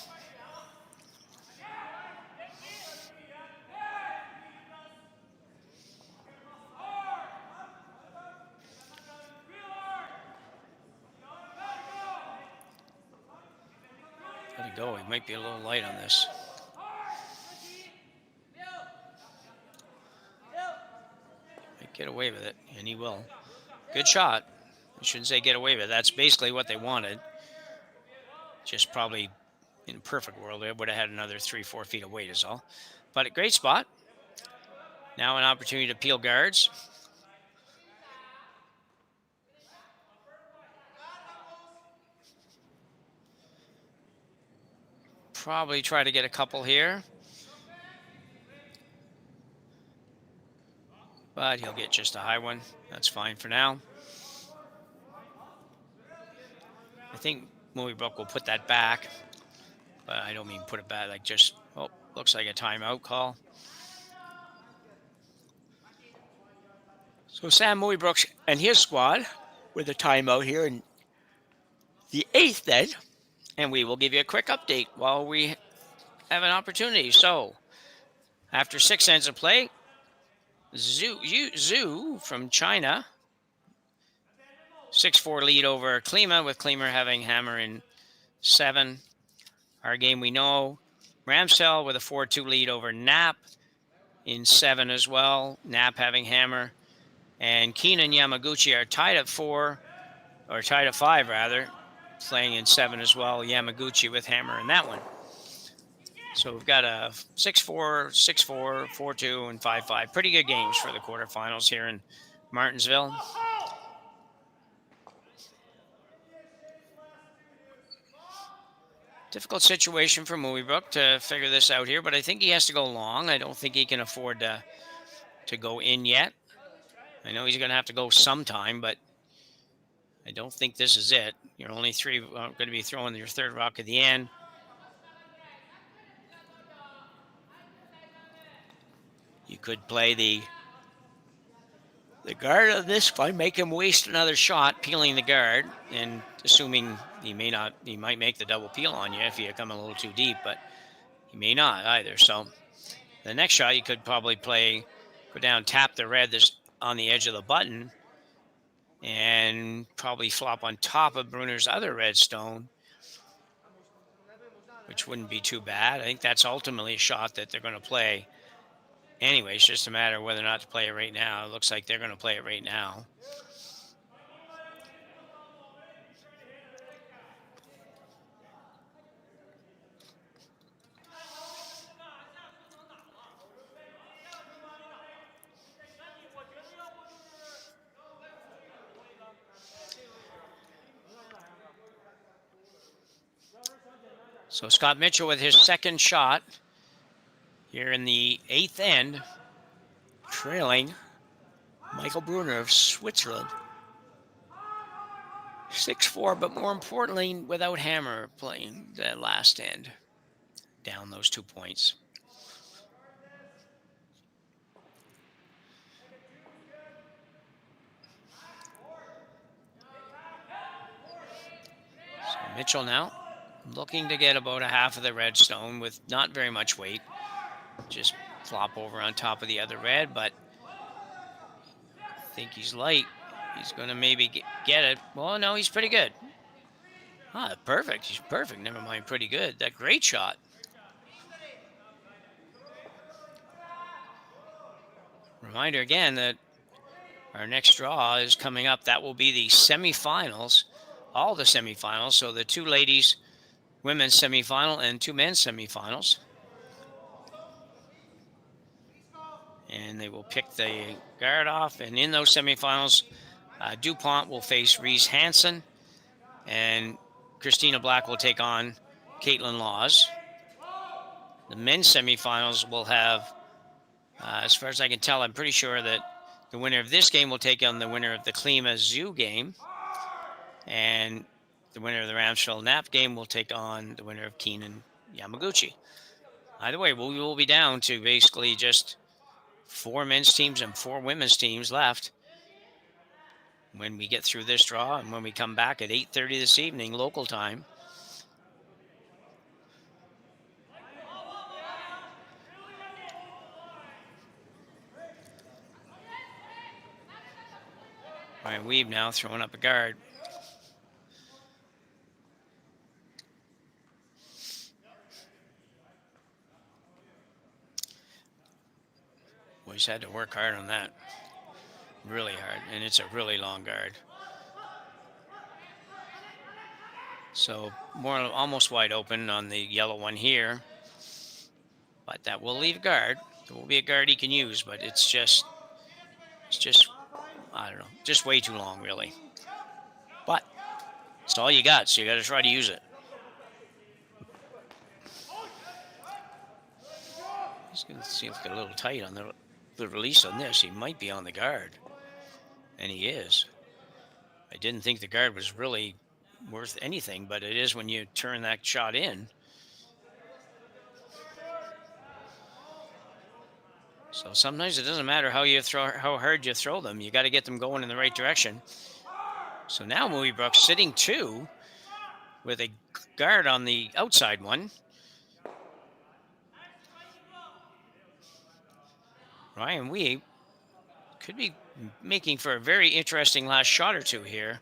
Let it go. He might be a little light on this. Might get away with it, and he will. Good shot. I shouldn't say get away with it. That's basically what they wanted. Just probably In a perfect world, it would have had another 3-4 feet of weight is all. But a great spot. Now an opportunity to peel guards. Probably try to get a couple here. But he'll get just a high one. That's fine for now. I think Mooibroek will put that back. But I don't mean put it back, like just, oh, looks like a timeout call. So Sam Mooibroek and his squad with a timeout here in the 8th then. And we will give you a quick update while we have an opportunity. So, after 6 ends of play, Zhu from China, 6-4 lead over Klima, with Klima having hammer in 7. Our game we know, Ramsell with a 4-2 lead over Nap in 7 as well. Nap having hammer. And Keenan Yamaguchi are tied at 4, or tied at 5 rather, playing in 7 as well. Yamaguchi with hammer in that one. So we've got a 6-4, 6-4, 4-2, and 5-5. Pretty good games for the quarterfinals here in Martensville. Difficult situation for Mooibroek to figure this out here, but I think he has to go long. I don't think he can afford to go in yet. I know he's going to have to go sometime, but I don't think this is it. You're only going to be throwing your third rock at the end. You could play the guard of this one, make him waste another shot, peeling the guard, and assuming he might make the double peel on you if you come a little too deep, but he may not either. So the next shot you could probably play, go down, tap the red this on the edge of the button, and probably flop on top of Brunner's other red stone, which wouldn't be too bad. I think that's ultimately a shot that they're going to play. Anyway, it's just a matter of whether or not to play it right now. It looks like they're going to play it right now. So Scott Mitchell with his second shot here in the 8th end, trailing Michael Brunner of Switzerland. 6-4, but more importantly, without hammer playing that last end, down those 2 points. So Mitchell now looking to get about a half of the red stone with not very much weight. Just flop over on top of the other red, but I think he's light. He's going to maybe get it. Well, no, he's pretty good. Ah, perfect. He's perfect. Never mind, pretty good. That great shot. Reminder again that our next draw is coming up. That will be the semifinals, all the semifinals. So the 2 ladies, women's semifinal, and 2 men's semifinals. And they will pick the guard off. And in those semifinals, DuPont will face Reese Hansen. And Christina Black will take on Caitlin Laws. The men's semifinals will have, as far as I can tell, I'm pretty sure that the winner of this game will take on the winner of the Klima Zoo game. And the winner of the Ramsfeld Nap game will take on the winner of Keenan Yamaguchi. Either way, we will be down to basically just 4 men's teams and 4 women's teams left when we get through this draw and when we come back at 8:30 this evening, local time. Ryan Weeb now throwing up a guard. Well, he's had to work hard on that. Really hard, and it's a really long guard. So more almost wide open on the yellow one here. But that will leave a guard. There will be a guard he can use, but it's just, I don't know, just way too long, really. But it's all you got, so you got to try to use it. He's going to see if it's a little tight on the release on this. He might be on the guard, and he is. I didn't think the guard was really worth anything, but it is when you turn that shot in. So sometimes it doesn't matter how hard you throw them. You got to get them going in the right direction. So now Mooibroek sitting 2 with a guard on the outside one. Ryan Weeb could be making for a very interesting last shot or two here.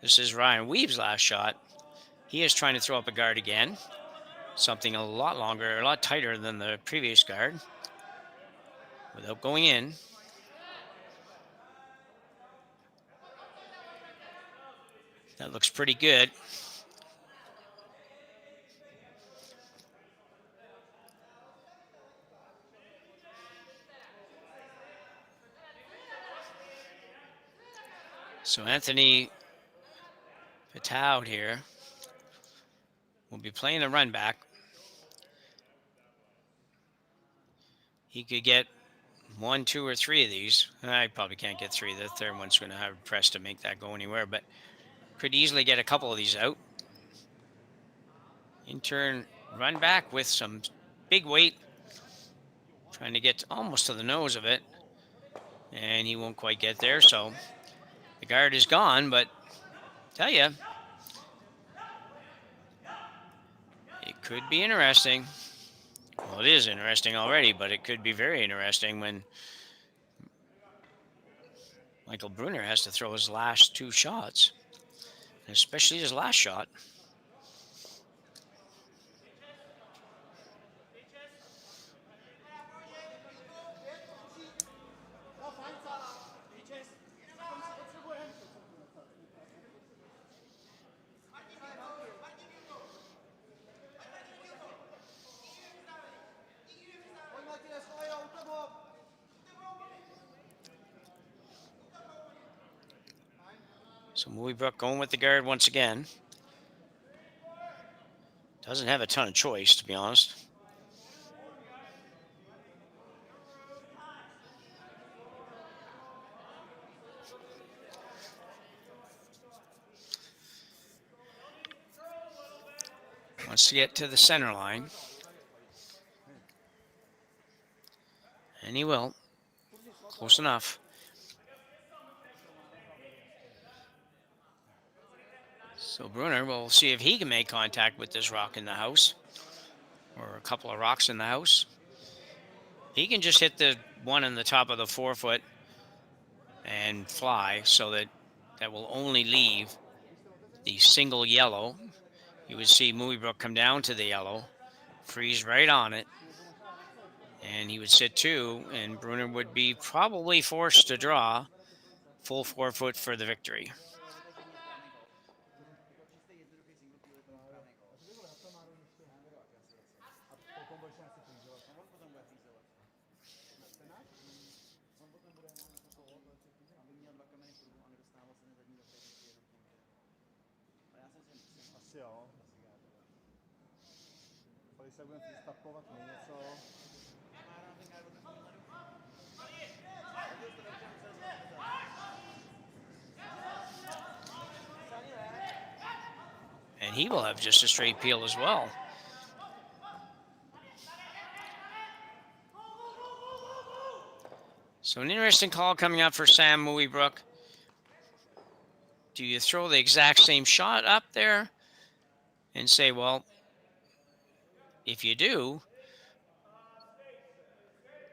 This is Ryan Weeb's last shot. He is trying to throw up a guard again. Something a lot longer, a lot tighter than the previous guard. Without going in. That looks pretty good. So Anthony Pataud here will be playing the run back. He could get 1, 2, or 3 of these. I probably can't get 3. The third one's going to have press to make that go anywhere, but could easily get a couple of these out. In turn, run back with some big weight, trying to get almost to the nose of it, and he won't quite get there. So the guard is gone, but tell you, it could be interesting. Well, it is interesting already, but it could be very interesting when Michael Brunner has to throw his last 2 shots, and especially his last shot. So Mooibroek going with the guard once again. Doesn't have a ton of choice, to be honest. Wants to get to the center line. And he will. Close enough. So Brunner will see if he can make contact with this rock in the house, or a couple of rocks in the house. He can just hit the one on the top of the 4-foot and fly, so that will only leave the single yellow. You would see Mooibroek come down to the yellow, freeze right on it, and he would sit 2, and Brunner would be probably forced to draw full 4-foot for the victory. And he will have just a straight peel as well. So an interesting call coming up for Sam Mooibroek. Do you throw the exact same shot up there and say, well, if you do,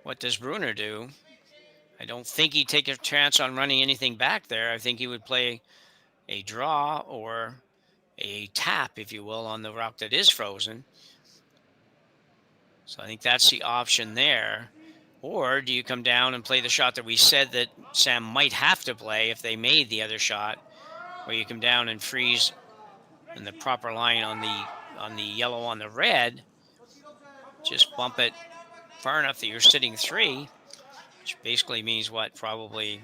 what does Brunner do? I don't think he'd take a chance on running anything back there. I think he would play a draw or a tap, if you will, on the rock that is frozen. So I think that's the option there. Or do you come down and play the shot that we said that Sam might have to play if they made the other shot, where you come down and freeze and the proper line on the yellow on the red, just bump it far enough that you're sitting 3, which basically means what? Probably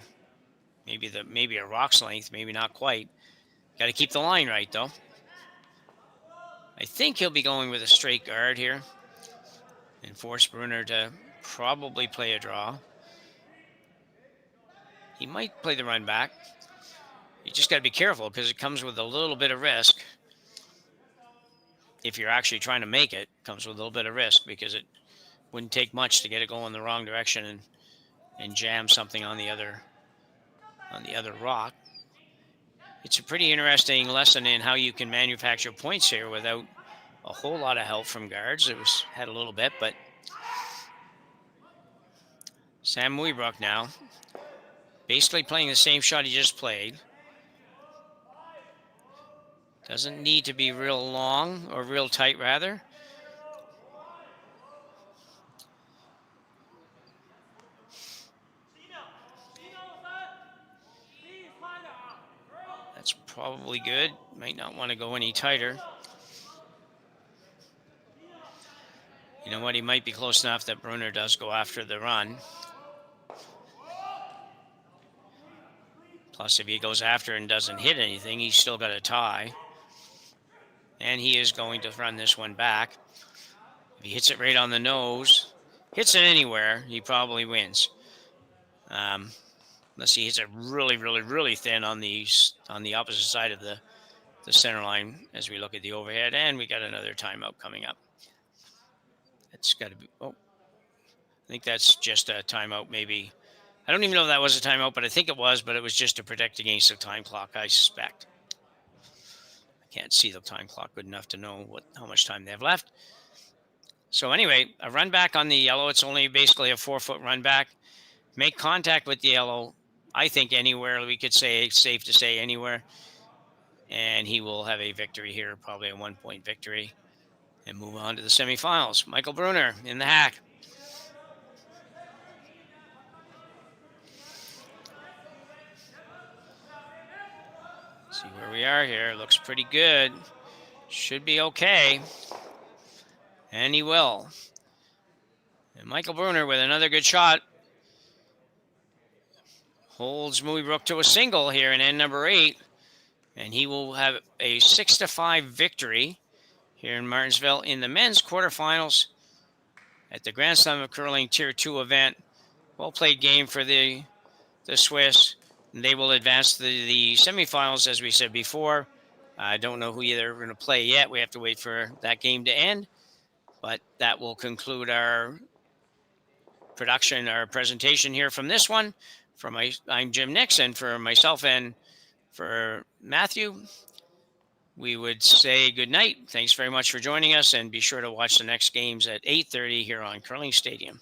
maybe a rock's length, maybe not quite. Got to keep the line right though. I think he'll be going with a straight guard here and force Brunner to probably play a draw. He might play the run back. You just got to be careful because it comes with a little bit of risk. If you're actually trying to make it, it comes with a little bit of risk because it wouldn't take much to get it going the wrong direction and jam something on the other rock. It's a pretty interesting lesson in how you can manufacture points here without a whole lot of help from guards. It had a little bit, but Sam Mooibroek now basically playing the same shot he just played. Doesn't need to be real long, or real tight rather. That's probably good. Might not want to go any tighter. You know what? He might be close enough that Brunner does go after the run. Plus, if he goes after and doesn't hit anything, he's still got a tie. And he is going to run this one back. If he hits it right on the nose, hits it anywhere, he probably wins. Unless he hits it really, really, really thin on the opposite side of the center line as we look at the overhead. And we got another timeout coming up. It's got to be, I think that's just a timeout maybe. I don't even know if that was a timeout, but I think it was, but it was just to protect against the time clock, I suspect. I can't see the time clock good enough to know how much time they have left. So anyway, a run back on the yellow. It's only basically a 4-foot run back. Make contact with the yellow, I think anywhere. We could say, safe to say anywhere. And he will have a victory here, probably a 1-point victory, and move on to the semifinals. Michael Brunner in the hack. See where we are here. Looks pretty good. Should be okay. And he will. And Michael Brunner with another good shot. Holds Mooibroek to a single here in end number 8. And he will have a 6-5 victory here in Martensville in the men's quarterfinals at the Grand Slam of Curling Tier 2 event. Well-played game for the Swiss. They will advance to the semifinals, as we said before. I don't know who they're going to play yet. We have to wait for that game to end. But that will conclude our presentation here from this one. I'm Jim Nixon. For myself and for Matthew, we would say good night. Thanks very much for joining us, and be sure to watch the next games at 8:30 here on Curling Stadium.